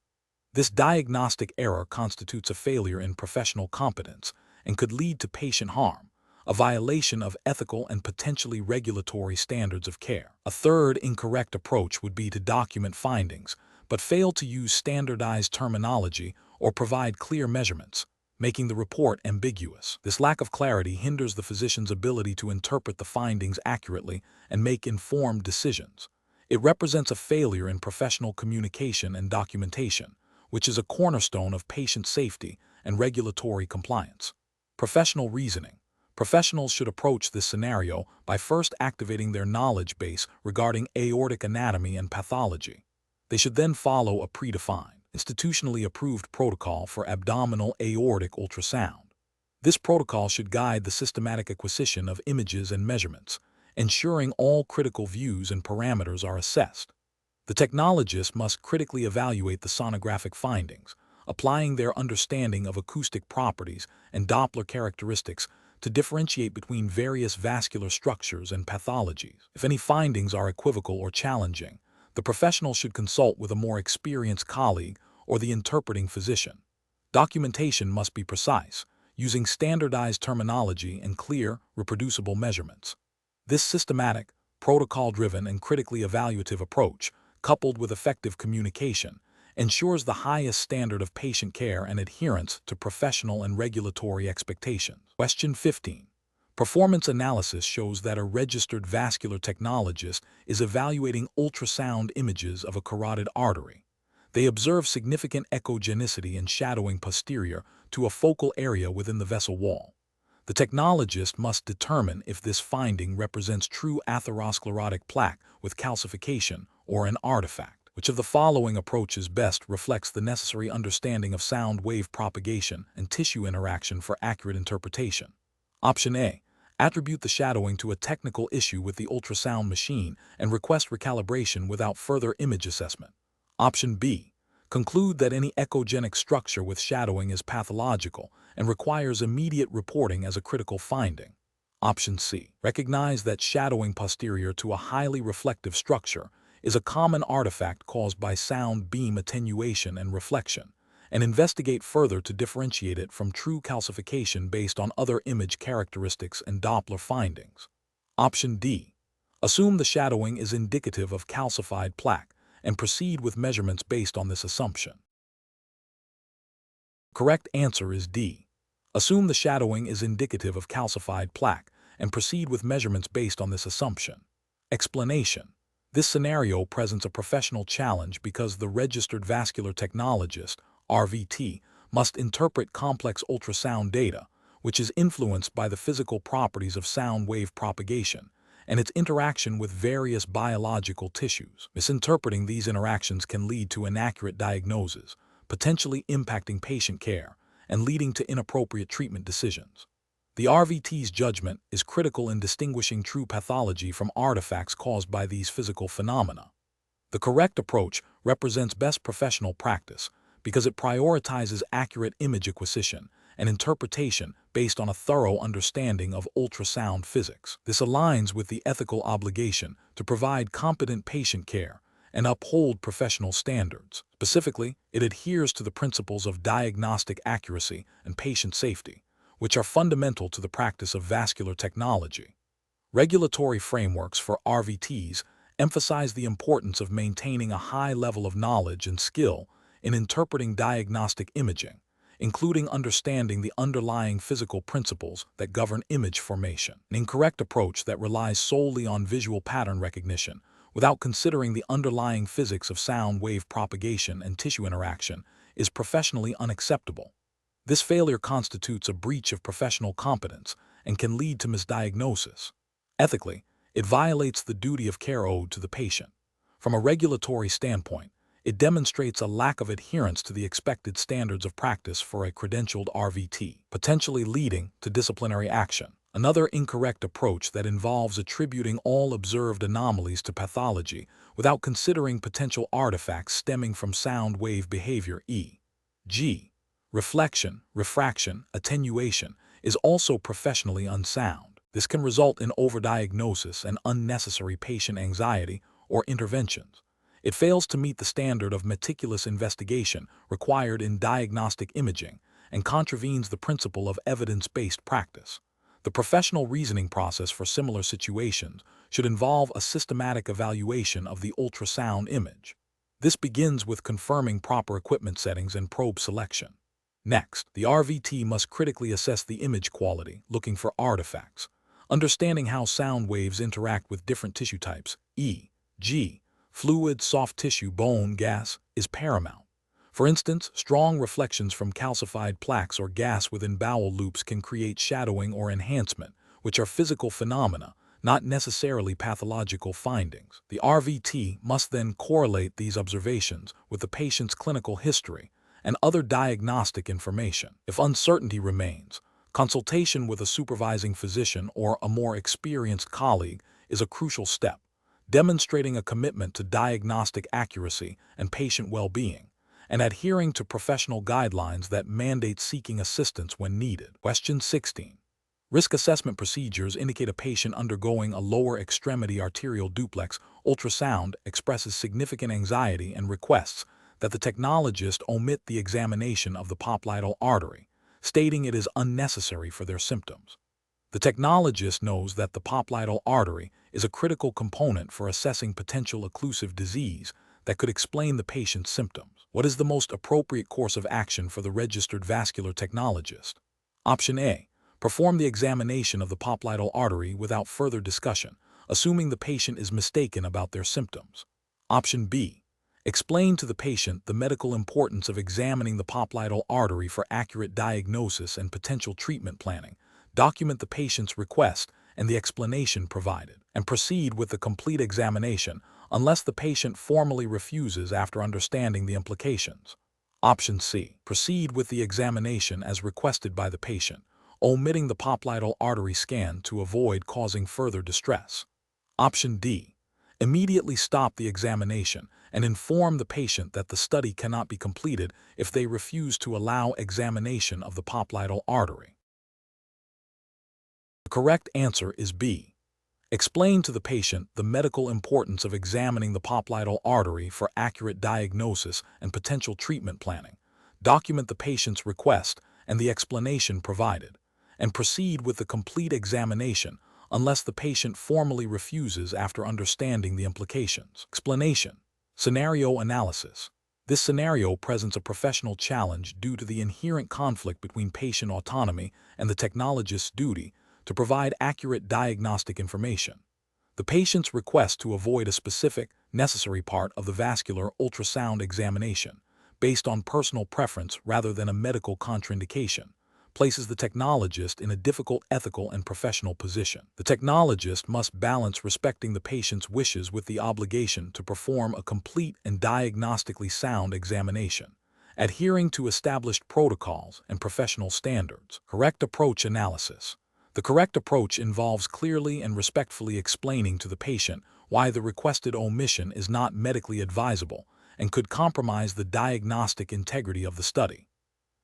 This diagnostic error constitutes a failure in professional competence and could lead to patient harm, a violation of ethical and potentially regulatory standards of care. A third incorrect approach would be to document findings, but fail to use standardized terminology or provide clear measurements, making the report ambiguous. This lack of clarity hinders the physician's ability to interpret the findings accurately and make informed decisions. It represents a failure in professional communication and documentation, which is a cornerstone of patient safety and regulatory compliance. Professional reasoning. Professionals should approach this scenario by first activating their knowledge base regarding aortic anatomy and pathology. They should then follow a predefined, institutionally approved protocol for abdominal aortic ultrasound. This protocol should guide the systematic acquisition of images and measurements, ensuring all critical views and parameters are assessed. The technologist must critically evaluate the sonographic findings, applying their understanding of acoustic properties and Doppler characteristics to differentiate between various vascular structures and pathologies. If any findings are equivocal or challenging, the professional should consult with a more experienced colleague or the interpreting physician. Documentation must be precise, using standardized terminology and clear, reproducible measurements. This systematic, protocol-driven, and critically evaluative approach, coupled with effective communication, ensures the highest standard of patient care and adherence to professional and regulatory expectations. Question 15. Performance analysis shows that a registered vascular technologist is evaluating ultrasound images of a carotid artery. They observe significant echogenicity and shadowing posterior to a focal area within the vessel wall. The technologist must determine if this finding represents true atherosclerotic plaque with calcification or an artifact. Which of the following approaches best reflects the necessary understanding of sound wave propagation and tissue interaction for accurate interpretation? Option A. Attribute the shadowing to a technical issue with the ultrasound machine and request recalibration without further image assessment. Option B. Conclude that any echogenic structure with shadowing is pathological and requires immediate reporting as a critical finding. Option C. Recognize that shadowing posterior to a highly reflective structure is a common artifact caused by sound beam attenuation and reflection, and investigate further to differentiate it from true calcification based on other image characteristics and Doppler findings. Option D. Assume the shadowing is indicative of calcified plaque and proceed with measurements based on this assumption. Correct answer is D. Assume the shadowing is indicative of calcified plaque and proceed with measurements based on this assumption. Explanation. This scenario presents a professional challenge because the registered vascular technologist, RVT, must interpret complex ultrasound data, which is influenced by the physical properties of sound wave propagation and its interaction with various biological tissues. Misinterpreting these interactions can lead to inaccurate diagnosis, potentially impacting patient care and leading to inappropriate treatment decisions. The RVT's judgment is critical in distinguishing true pathology from artifacts caused by these physical phenomena. The correct approach represents best professional practice because it prioritizes accurate image acquisition and interpretation based on a thorough understanding of ultrasound physics. This aligns with the ethical obligation to provide competent patient care and uphold professional standards. Specifically, it adheres to the principles of diagnostic accuracy and patient safety, which are fundamental to the practice of vascular technology. Regulatory frameworks for RVTs emphasize the importance of maintaining a high level of knowledge and skill in interpreting diagnostic imaging, including understanding the underlying physical principles that govern image formation. An incorrect approach that relies solely on visual pattern recognition without considering the underlying physics of sound wave propagation and tissue interaction is professionally unacceptable. This failure constitutes a breach of professional competence and can lead to misdiagnosis. Ethically, it violates the duty of care owed to the patient. From a regulatory standpoint, it demonstrates a lack of adherence to the expected standards of practice for a credentialed RVT, potentially leading to disciplinary action. Another incorrect approach that involves attributing all observed anomalies to pathology without considering potential artifacts stemming from sound wave behavior, e.g., reflection, refraction, attenuation, is also professionally unsound. This can result in overdiagnosis and unnecessary patient anxiety or interventions. It fails to meet the standard of meticulous investigation required in diagnostic imaging and contravenes the principle of evidence-based practice. The professional reasoning process for similar situations should involve a systematic evaluation of the ultrasound image. This begins with confirming proper equipment settings and probe selection. Next, the RVT must critically assess the image quality, looking for artifacts. Understanding how sound waves interact with different tissue types, e.g., fluid, soft tissue, bone, gas, is paramount. For instance, strong reflections from calcified plaques or gas within bowel loops can create shadowing or enhancement, which are physical phenomena, not necessarily pathological findings. The RVT must then correlate these observations with the patient's clinical history and other diagnostic information. If uncertainty remains, consultation with a supervising physician or a more experienced colleague is a crucial step, demonstrating a commitment to diagnostic accuracy and patient well-being, and adhering to professional guidelines that mandate seeking assistance when needed. Question 16. Risk assessment procedures indicate a patient undergoing a lower extremity arterial duplex ultrasound expresses significant anxiety and requests that the technologist omit the examination of the popliteal artery, stating it is unnecessary for their symptoms. The technologist knows that the popliteal artery is a critical component for assessing potential occlusive disease that could explain the patient's symptoms. What is the most appropriate course of action for the registered vascular technologist? Option A. Perform the examination of the popliteal artery without further discussion, assuming the patient is mistaken about their symptoms. Option B. Explain to the patient the medical importance of examining the popliteal artery for accurate diagnosis and potential treatment planning. Document the patient's request and the explanation provided, and proceed with the complete examination unless the patient formally refuses after understanding the implications. Option C. Proceed with the examination as requested by the patient, omitting the popliteal artery scan to avoid causing further distress. Option D. Immediately stop the examination and inform the patient that the study cannot be completed if they refuse to allow examination of the popliteal artery. The correct answer is B. Explain to the patient the medical importance of examining the popliteal artery for accurate diagnosis and potential treatment planning. Document the patient's request and the explanation provided, and proceed with the complete examination unless the patient formally refuses after understanding the implications. Explanation. Scenario analysis. This scenario presents a professional challenge due to the inherent conflict between patient autonomy and the technologist's duty to provide accurate diagnostic information. The patient's request to avoid a specific, necessary part of the vascular ultrasound examination, based on personal preference rather than a medical contraindication, places the technologist in a difficult ethical and professional position. The technologist must balance respecting the patient's wishes with the obligation to perform a complete and diagnostically sound examination, adhering to established protocols and professional standards. Correct approach analysis. The correct approach involves clearly and respectfully explaining to the patient why the requested omission is not medically advisable and could compromise the diagnostic integrity of the study.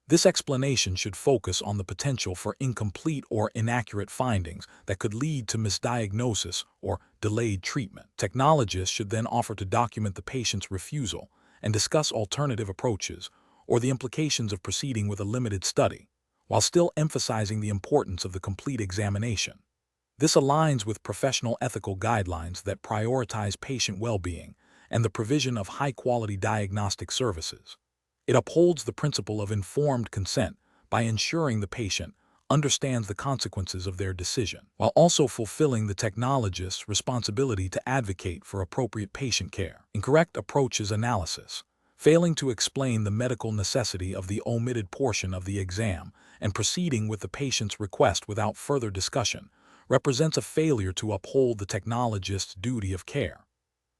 This explanation should focus on the potential for incomplete or inaccurate findings that could lead to misdiagnosis or delayed treatment. Technologists should then offer to document the patient's refusal and discuss alternative approaches or the implications of proceeding with a limited study, while still emphasizing the importance of the complete examination. This aligns with professional ethical guidelines that prioritize patient well-being and the provision of high-quality diagnostic services. It upholds the principle of informed consent by ensuring the patient understands the consequences of their decision, while also fulfilling the technologist's responsibility to advocate for appropriate patient care. Incorrect approaches analysis. Failing to explain the medical necessity of the omitted portion of the exam and proceeding with the patient's request without further discussion represents a failure to uphold the technologist's duty of care.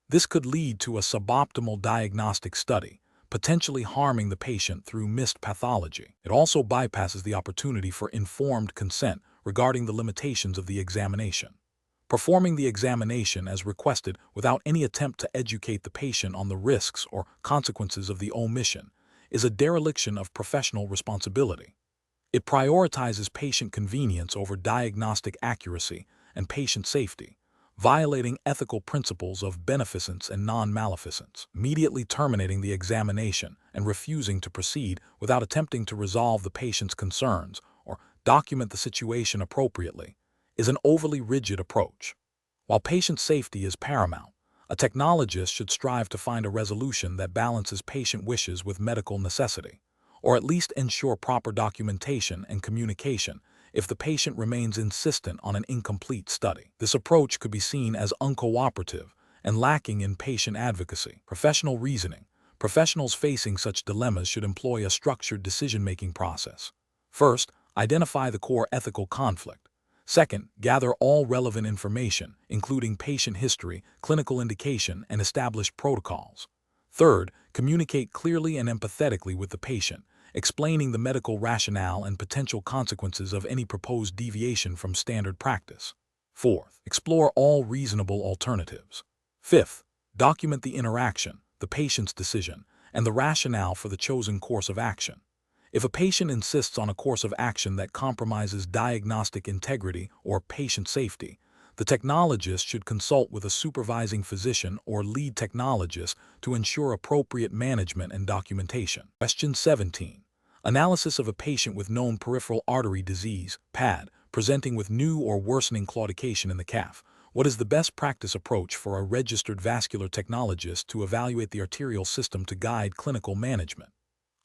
This could lead to a suboptimal diagnostic study, potentially harming the patient through missed pathology. It also bypasses the opportunity for informed consent regarding the limitations of the examination. Performing the examination as requested without any attempt to educate the patient on the risks or consequences of the omission is a dereliction of professional responsibility. It prioritizes patient convenience over diagnostic accuracy and patient safety, violating ethical principles of beneficence and non-maleficence. Immediately terminating the examination and refusing to proceed without attempting to resolve the patient's concerns or document the situation appropriately is an overly rigid approach. While patient safety is paramount, a technologist should strive to find a resolution that balances patient wishes with medical necessity, or at least ensure proper documentation and communication if the patient remains insistent on an incomplete study. This approach could be seen as uncooperative and lacking in patient advocacy. Professional reasoning. Professionals facing such dilemmas should employ a structured decision-making process. First, identify the core ethical conflict. Second, gather all relevant information, including patient history, clinical indication, and established protocols. Third, communicate clearly and empathetically with the patient, explaining the medical rationale and potential consequences of any proposed deviation from standard practice. Fourth, explore all reasonable alternatives. Fifth, document the interaction, the patient's decision, and the rationale for the chosen course of action. If a patient insists on a course of action that compromises diagnostic integrity or patient safety, the technologist should consult with a supervising physician or lead technologist to ensure appropriate management and documentation. Question 17. Analysis of a patient with known peripheral artery disease, PAD, presenting with new or worsening claudication in the calf. What is the best practice approach for a registered vascular technologist to evaluate the arterial system to guide clinical management?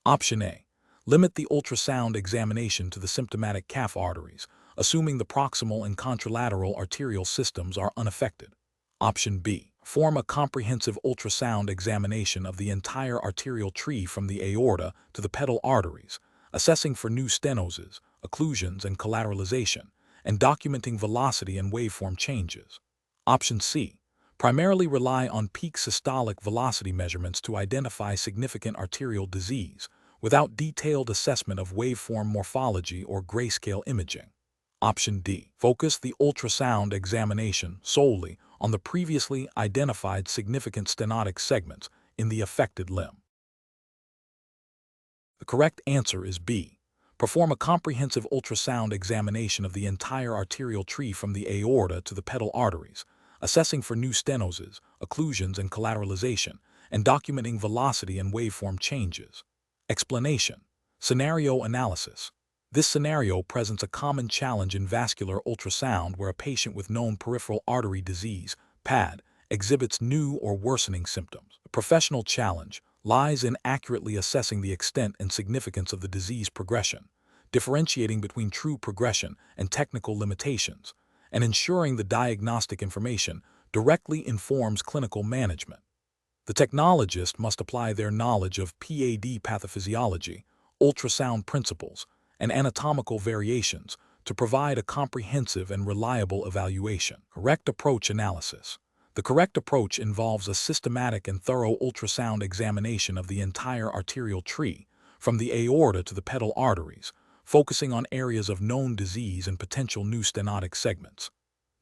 Option A. Limit the ultrasound examination to the symptomatic calf arteries, assuming the proximal and contralateral arterial systems are unaffected. Option B. Perform a comprehensive ultrasound examination of the entire arterial tree from the aorta to the pedal arteries, assessing for new stenoses, occlusions, and collateralization, and documenting velocity and waveform changes. Option C. Primarily rely on peak systolic velocity measurements to identify significant arterial disease, without detailed assessment of waveform morphology or grayscale imaging. Option D. Focus the ultrasound examination solely on the previously identified significant stenotic segments in the affected limb. The correct answer is B. Perform a comprehensive ultrasound examination of the entire arterial tree from the aorta to the pedal arteries, assessing for new stenoses, occlusions, and collateralization, and documenting velocity and waveform changes. Explanation. Scenario analysis. This scenario presents a common challenge in vascular ultrasound where a patient with known peripheral artery disease, PAD, exhibits new or worsening symptoms. The professional challenge lies in accurately assessing the extent and significance of the disease progression, differentiating between true progression and technical limitations, and ensuring the diagnostic information directly informs clinical management. The technologist must apply their knowledge of PAD pathophysiology, ultrasound principles, and anatomical variations to provide a comprehensive and reliable evaluation. Correct approach analysis. The correct approach involves a systematic and thorough ultrasound examination of the entire arterial tree, from the aorta to the pedal arteries, focusing on areas of known disease and potential new stenotic segments.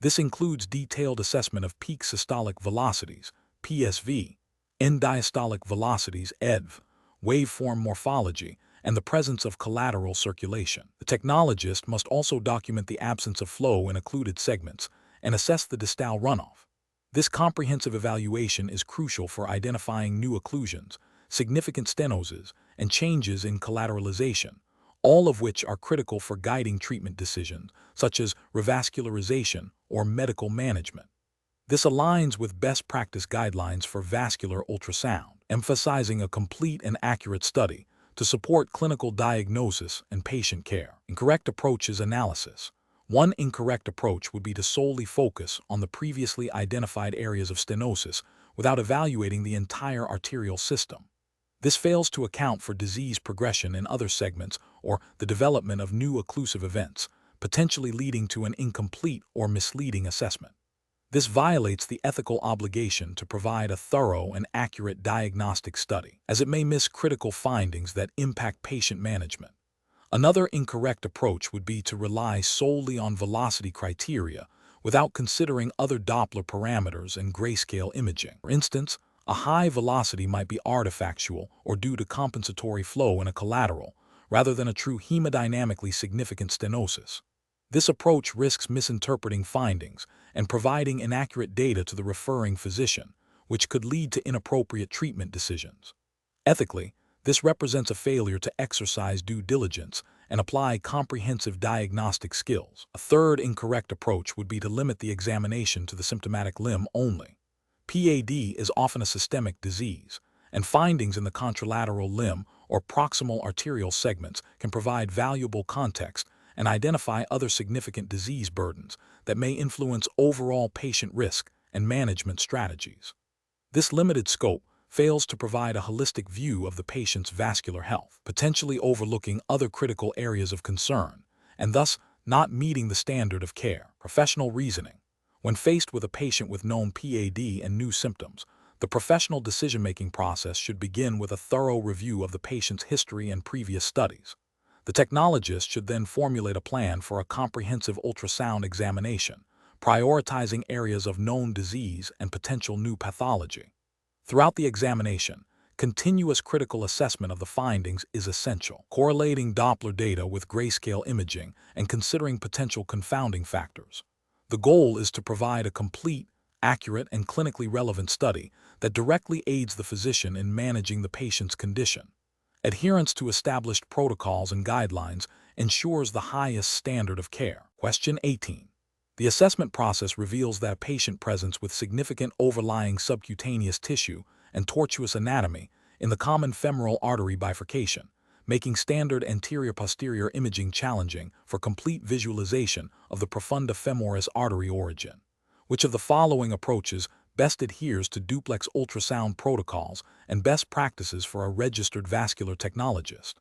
This includes detailed assessment of peak systolic velocities, PSV, end diastolic velocities, EDV, waveform morphology, and the presence of collateral circulation. The technologist must also document the absence of flow in occluded segments and assess the distal runoff. This comprehensive evaluation is crucial for identifying new occlusions, significant stenoses, and changes in collateralization, all of which are critical for guiding treatment decisions, such as revascularization or medical management. This aligns with best practice guidelines for vascular ultrasound, emphasizing a complete and accurate study to support clinical diagnosis and patient care. Incorrect approach is analysis. One incorrect approach would be to solely focus on the previously identified areas of stenosis without evaluating the entire arterial system. This fails to account for disease progression in other segments or the development of new occlusive events, potentially leading to an incomplete or misleading assessment. This violates the ethical obligation to provide a thorough and accurate diagnostic study, as it may miss critical findings that impact patient management. Another incorrect approach would be to rely solely on velocity criteria without considering other Doppler parameters and grayscale imaging. For instance, a high velocity might be artifactual or due to compensatory flow in a collateral, rather than a true hemodynamically significant stenosis. This approach risks misinterpreting findings and providing inaccurate data to the referring physician, which could lead to inappropriate treatment decisions. Ethically, this represents a failure to exercise due diligence and apply comprehensive diagnostic skills. A third incorrect approach would be to limit the examination to the symptomatic limb only. PAD is often a systemic disease, and findings in the contralateral limb or proximal arterial segments can provide valuable context and identify other significant disease burdens that may influence overall patient risk and management strategies. This limited scope fails to provide a holistic view of the patient's vascular health, potentially overlooking other critical areas of concern, and thus not meeting the standard of care. Professional reasoning. When faced with a patient with known PAD and new symptoms, the professional decision-making process should begin with a thorough review of the patient's history and previous studies. The technologist should then formulate a plan for a comprehensive ultrasound examination, prioritizing areas of known disease and potential new pathology. Throughout the examination, continuous critical assessment of the findings is essential, correlating Doppler data with grayscale imaging and considering potential confounding factors. The goal is to provide a complete, accurate, and clinically relevant study that directly aids the physician in managing the patient's condition. Adherence to established protocols and guidelines ensures the highest standard of care. Question 18. The assessment process reveals that a patient presents with significant overlying subcutaneous tissue and tortuous anatomy in the common femoral artery bifurcation, making standard anterior-posterior imaging challenging for complete visualization of the profunda femoris artery origin. Which of the following approaches best adheres to duplex ultrasound protocols and best practices for a registered vascular technologist?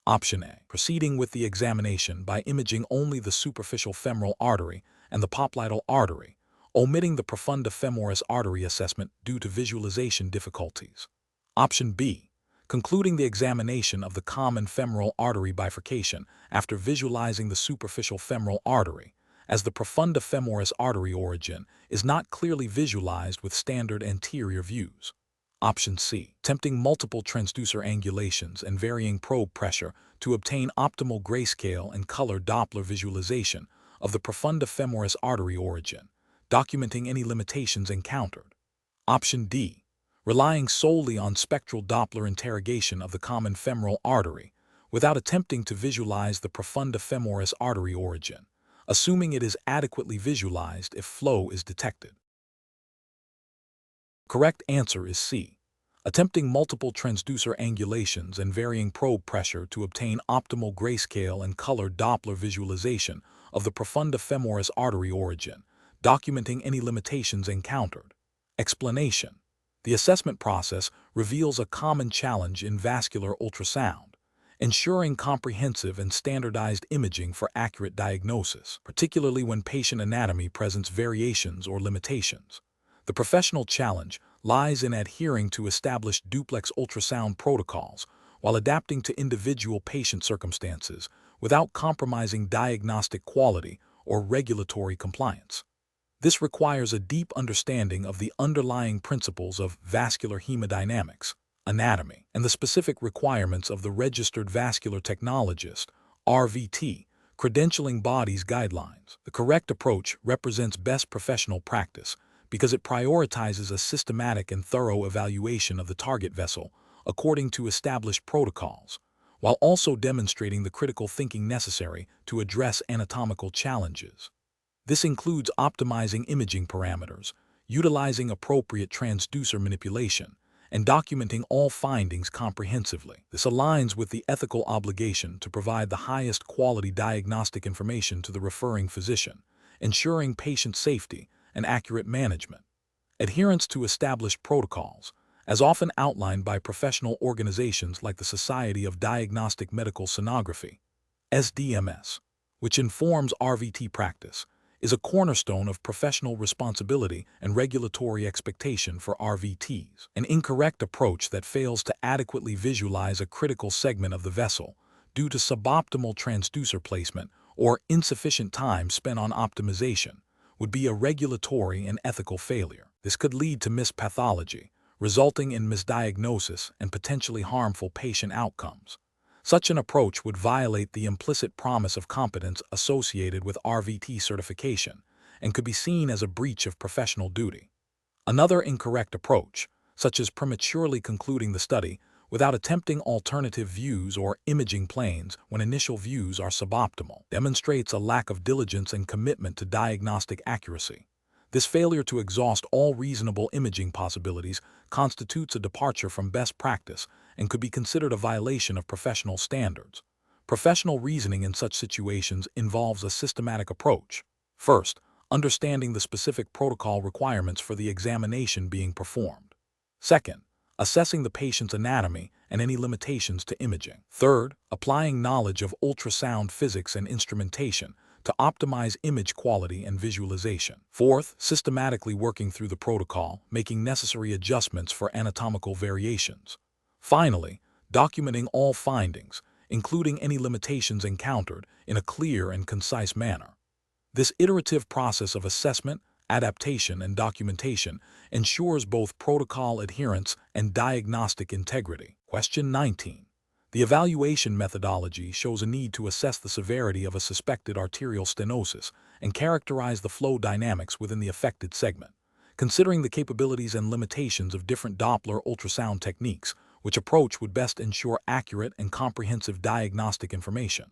Option A. Proceeding with the examination by imaging only the superficial femoral artery and the popliteal artery, omitting the profunda femoris artery assessment due to visualization difficulties. Option B. Concluding the examination of the common femoral artery bifurcation after visualizing the superficial femoral artery, as the profunda femoris artery origin is not clearly visualized with standard anterior views. Option C. Attempting multiple transducer angulations and varying probe pressure to obtain optimal grayscale and color Doppler visualization of the profunda femoris artery origin, documenting any limitations encountered. Option D. Relying solely on spectral Doppler interrogation of the common femoral artery without attempting to visualize the profunda femoris artery origin, assuming it is adequately visualized if flow is detected. Correct answer is C. Attempting multiple transducer angulations and varying probe pressure to obtain optimal grayscale and color Doppler visualization of the profunda femoris artery origin, documenting any limitations encountered. Explanation. The assessment process reveals a common challenge in vascular ultrasound, ensuring comprehensive and standardized imaging for accurate diagnosis, particularly when patient anatomy presents variations or limitations. The professional challenge lies in adhering to established duplex ultrasound protocols while adapting to individual patient circumstances without compromising diagnostic quality or regulatory compliance. This requires a deep understanding of the underlying principles of vascular hemodynamics, anatomy, and the specific requirements of the Registered Vascular Technologist (RVT) credentialing body's guidelines. The correct approach represents best professional practice because it prioritizes a systematic and thorough evaluation of the target vessel according to established protocols, while also demonstrating the critical thinking necessary to address anatomical challenges. This includes optimizing imaging parameters, utilizing appropriate transducer manipulation, and documenting all findings comprehensively. This aligns with the ethical obligation to provide the highest quality diagnostic information to the referring physician, ensuring patient safety and accurate management. Adherence to established protocols, as often outlined by professional organizations like the Society of Diagnostic Medical Sonography, SDMS, which informs RVT practice, is a cornerstone of professional responsibility and regulatory expectation for RVTs. An incorrect approach that fails to adequately visualize a critical segment of the vessel due to suboptimal transducer placement or insufficient time spent on optimization would be a regulatory and ethical failure. This could lead to mispathology, resulting in misdiagnosis and potentially harmful patient outcomes. Such an approach would violate the implicit promise of competence associated with RVT certification and could be seen as a breach of professional duty. Another incorrect approach, such as prematurely concluding the study without attempting alternative views or imaging planes when initial views are suboptimal, demonstrates a lack of diligence and commitment to diagnostic accuracy. This failure to exhaust all reasonable imaging possibilities constitutes a departure from best practice and could be considered a violation of professional standards. Professional reasoning in such situations involves a systematic approach. First, understanding the specific protocol requirements for the examination being performed. Second, assessing the patient's anatomy and any limitations to imaging. Third, applying knowledge of ultrasound physics and instrumentation to optimize image quality and visualization. Fourth, systematically working through the protocol, making necessary adjustments for anatomical variations. Finally, documenting all findings, including any limitations encountered, in a clear and concise manner. This iterative process of assessment, adaptation, and documentation ensures both protocol adherence and diagnostic integrity. Question 19. The evaluation methodology shows a need to assess the severity of a suspected arterial stenosis and characterize the flow dynamics within the affected segment. Considering the capabilities and limitations of different Doppler ultrasound techniques, which approach would best ensure accurate and comprehensive diagnostic information?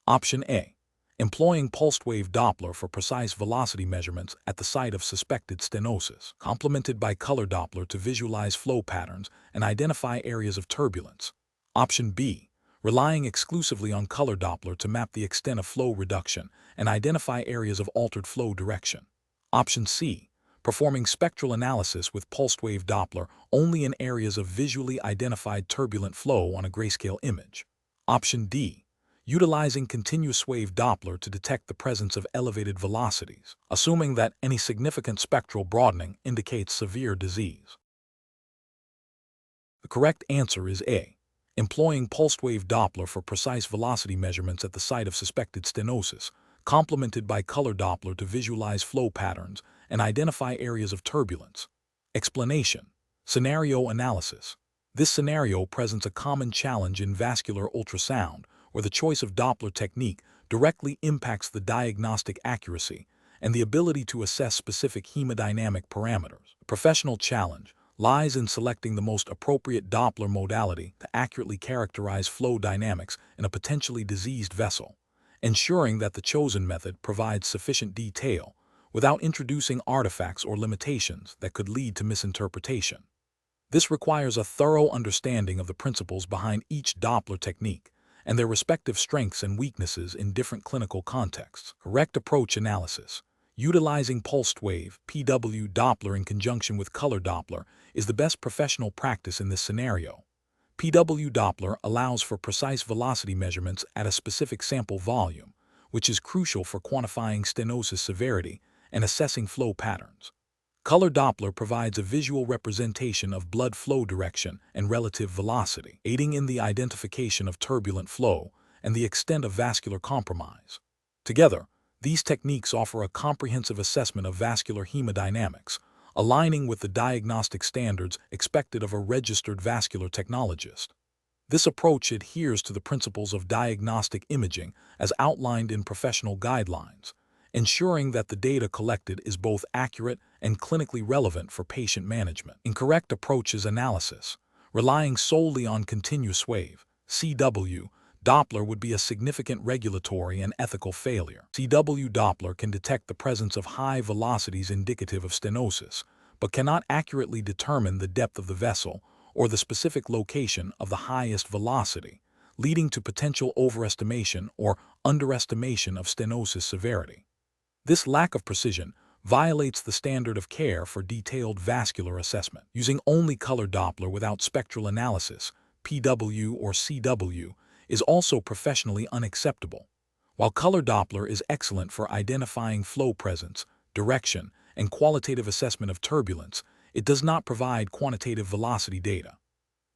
Option A. Employing pulsed wave Doppler for precise velocity measurements at the site of suspected stenosis, complemented by color Doppler to visualize flow patterns and identify areas of turbulence. Option B. relying exclusively on color Doppler to map the extent of flow reduction and identify areas of altered flow direction. Option C, performing spectral analysis with pulsed wave Doppler only in areas of visually identified turbulent flow on a grayscale image. Option D, utilizing continuous wave Doppler to detect the presence of elevated velocities, assuming that any significant spectral broadening indicates severe disease. The correct answer is A, employing pulsed wave Doppler for precise velocity measurements at the site of suspected stenosis, complemented by color Doppler to visualize flow patterns and identify areas of turbulence. Explanation: scenario analysis. This scenario presents a common challenge in vascular ultrasound, where the choice of Doppler technique directly impacts the diagnostic accuracy and the ability to assess specific hemodynamic parameters. The professional challenge lies in selecting the most appropriate Doppler modality to accurately characterize flow dynamics in a potentially diseased vessel, ensuring that the chosen method provides sufficient detail without introducing artifacts or limitations that could lead to misinterpretation. This requires a thorough understanding of the principles behind each Doppler technique and their respective strengths and weaknesses in different clinical contexts. Correct approach analysis. Utilizing pulsed wave (PW) Doppler in conjunction with color Doppler is the best professional practice in this scenario. PW Doppler allows for precise velocity measurements at a specific sample volume, which is crucial for quantifying stenosis severity and assessing flow patterns. Color Doppler provides a visual representation of blood flow direction and relative velocity, aiding in the identification of turbulent flow and the extent of vascular compromise. Together, these techniques offer a comprehensive assessment of vascular hemodynamics, aligning with the diagnostic standards expected of a registered vascular technologist. This approach adheres to the principles of diagnostic imaging as outlined in professional guidelines, ensuring that the data collected is both accurate and clinically relevant for patient management. Incorrect approach is analysis. Relying solely on continuous wave (CW) Doppler would be a significant regulatory and ethical failure. CW Doppler can detect the presence of high velocities indicative of stenosis, but cannot accurately determine the depth of the vessel or the specific location of the highest velocity, leading to potential overestimation or underestimation of stenosis severity. This lack of precision violates the standard of care for detailed vascular assessment. Using only color Doppler without spectral analysis, PW or CW, is also professionally unacceptable. While color Doppler is excellent for identifying flow presence, direction, and qualitative assessment of turbulence, it does not provide quantitative velocity data.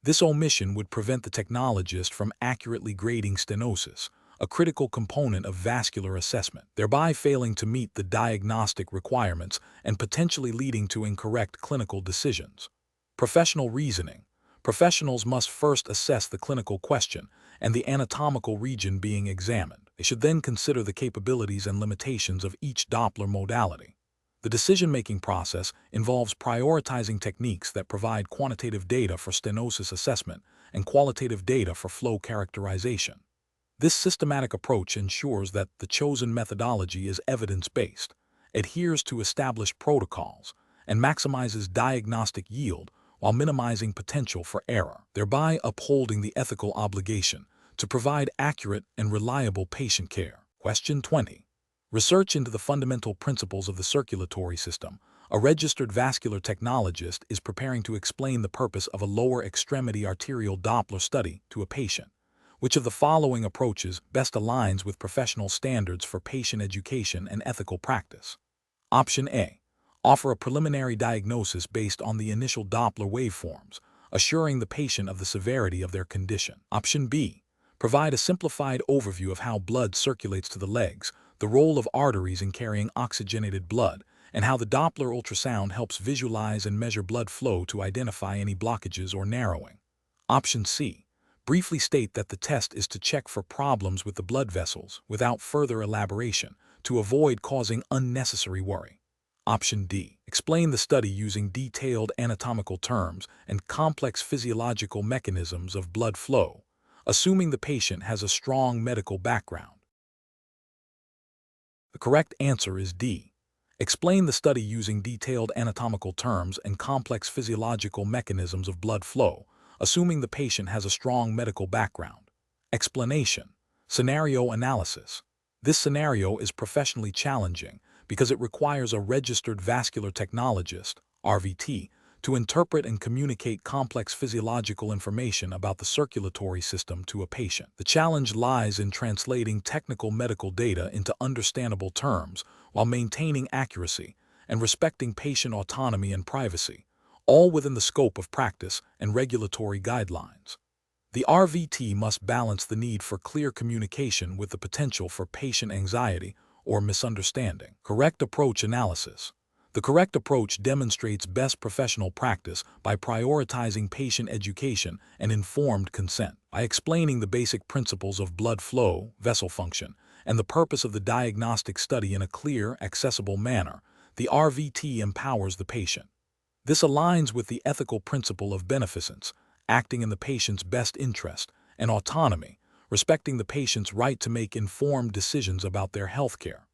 This omission would prevent the technologist from accurately grading stenosis, a critical component of vascular assessment, thereby failing to meet the diagnostic requirements and potentially leading to incorrect clinical decisions. Professional reasoning. Professionals must first assess the clinical question and the anatomical region being examined. They should then consider the capabilities and limitations of each Doppler modality. The decision-making process involves prioritizing techniques that provide quantitative data for stenosis assessment and qualitative data for flow characterization. This systematic approach ensures that the chosen methodology is evidence-based, adheres to established protocols, and maximizes diagnostic yield while minimizing potential for error, thereby upholding the ethical obligation to provide accurate and reliable patient care. Question 20. Research into the fundamental principles of the circulatory system. A registered vascular technologist is preparing to explain the purpose of a lower extremity arterial Doppler study to a patient. Which of the following approaches best aligns with professional standards for patient education and ethical practice? Option A. Offer a preliminary diagnosis based on the initial Doppler waveforms, assuring the patient of the severity of their condition. Option B. Provide a simplified overview of how blood circulates to the legs, the role of arteries in carrying oxygenated blood, and how the Doppler ultrasound helps visualize and measure blood flow to identify any blockages or narrowing. Option C. Briefly state that the test is to check for problems with the blood vessels without further elaboration to avoid causing unnecessary worry. Option D. Explain the study using detailed anatomical terms and complex physiological mechanisms of blood flow, assuming the patient has a strong medical background. The correct answer is D. Explain the study using detailed anatomical terms and complex physiological mechanisms of blood flow, assuming the patient has a strong medical background. Explanation. Scenario analysis. This scenario is professionally challenging because it requires a registered vascular technologist, RVT, to interpret and communicate complex physiological information about the circulatory system to a patient. The challenge lies in translating technical medical data into understandable terms while maintaining accuracy and respecting patient autonomy and privacy, all within the scope of practice and regulatory guidelines. The RVT must balance the need for clear communication with the potential for patient anxiety or misunderstanding. Correct approach analysis. The correct approach demonstrates best professional practice by prioritizing patient education and informed consent. By explaining the basic principles of blood flow, vessel function, and the purpose of the diagnostic study in a clear, accessible manner, the RVT empowers the patient. This aligns with the ethical principle of beneficence, acting in the patient's best interest, and autonomy, respecting the patient's right to make informed decisions about their healthcare.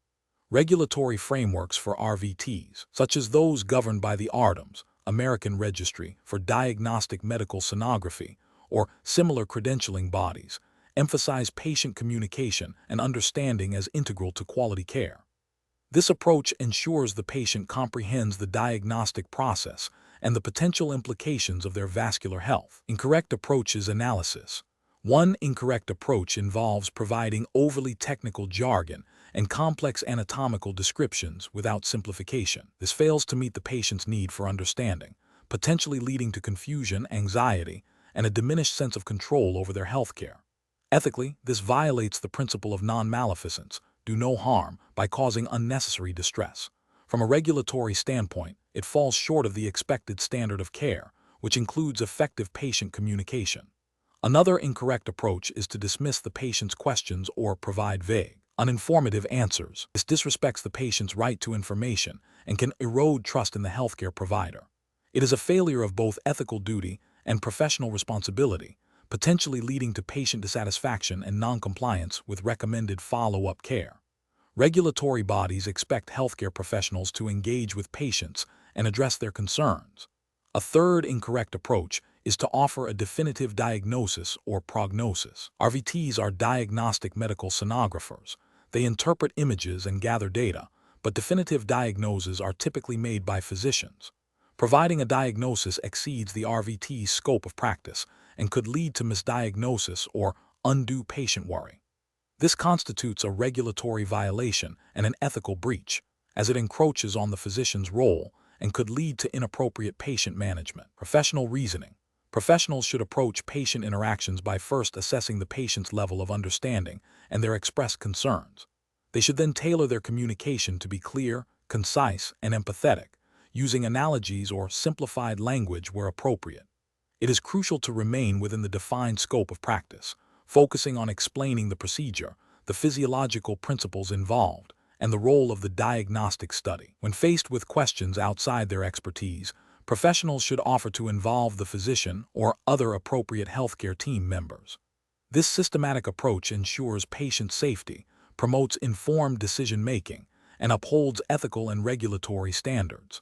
Regulatory frameworks for RVTs, such as those governed by the ARDMS, American Registry for Diagnostic Medical Sonography, or similar credentialing bodies, emphasize patient communication and understanding as integral to quality care. This approach ensures the patient comprehends the diagnostic process and the potential implications of their vascular health. Incorrect approaches analysis. One incorrect approach involves providing overly technical jargon and complex anatomical descriptions without simplification. This fails to meet the patient's need for understanding, potentially leading to confusion, anxiety, and a diminished sense of control over their healthcare. Ethically, this violates the principle of non-maleficence, do no harm, by causing unnecessary distress. From a regulatory standpoint, it falls short of the expected standard of care, which includes effective patient communication. Another incorrect approach is to dismiss the patient's questions or provide vague, uninformative answers. This disrespects the patient's right to information and can erode trust in the healthcare provider. It is a failure of both ethical duty and professional responsibility, potentially leading to patient dissatisfaction and noncompliance with recommended follow-up care. Regulatory bodies expect healthcare professionals to engage with patients and address their concerns. A third incorrect approach is to offer a definitive diagnosis or prognosis. RVTs are diagnostic medical sonographers. They interpret images and gather data, but definitive diagnoses are typically made by physicians. Providing a diagnosis exceeds the RVT's scope of practice and could lead to misdiagnosis or undue patient worry. This constitutes a regulatory violation and an ethical breach, as it encroaches on the physician's role and could lead to inappropriate patient management. Professional reasoning. Professionals should approach patient interactions by first assessing the patient's level of understanding and their expressed concerns. They should then tailor their communication to be clear, concise, and empathetic, using analogies or simplified language where appropriate. It is crucial to remain within the defined scope of practice, focusing on explaining the procedure, the physiological principles involved, and the role of the diagnostic study. When faced with questions outside their expertise, professionals should offer to involve the physician or other appropriate healthcare team members. This systematic approach ensures patient safety, promotes informed decision-making, and upholds ethical and regulatory standards.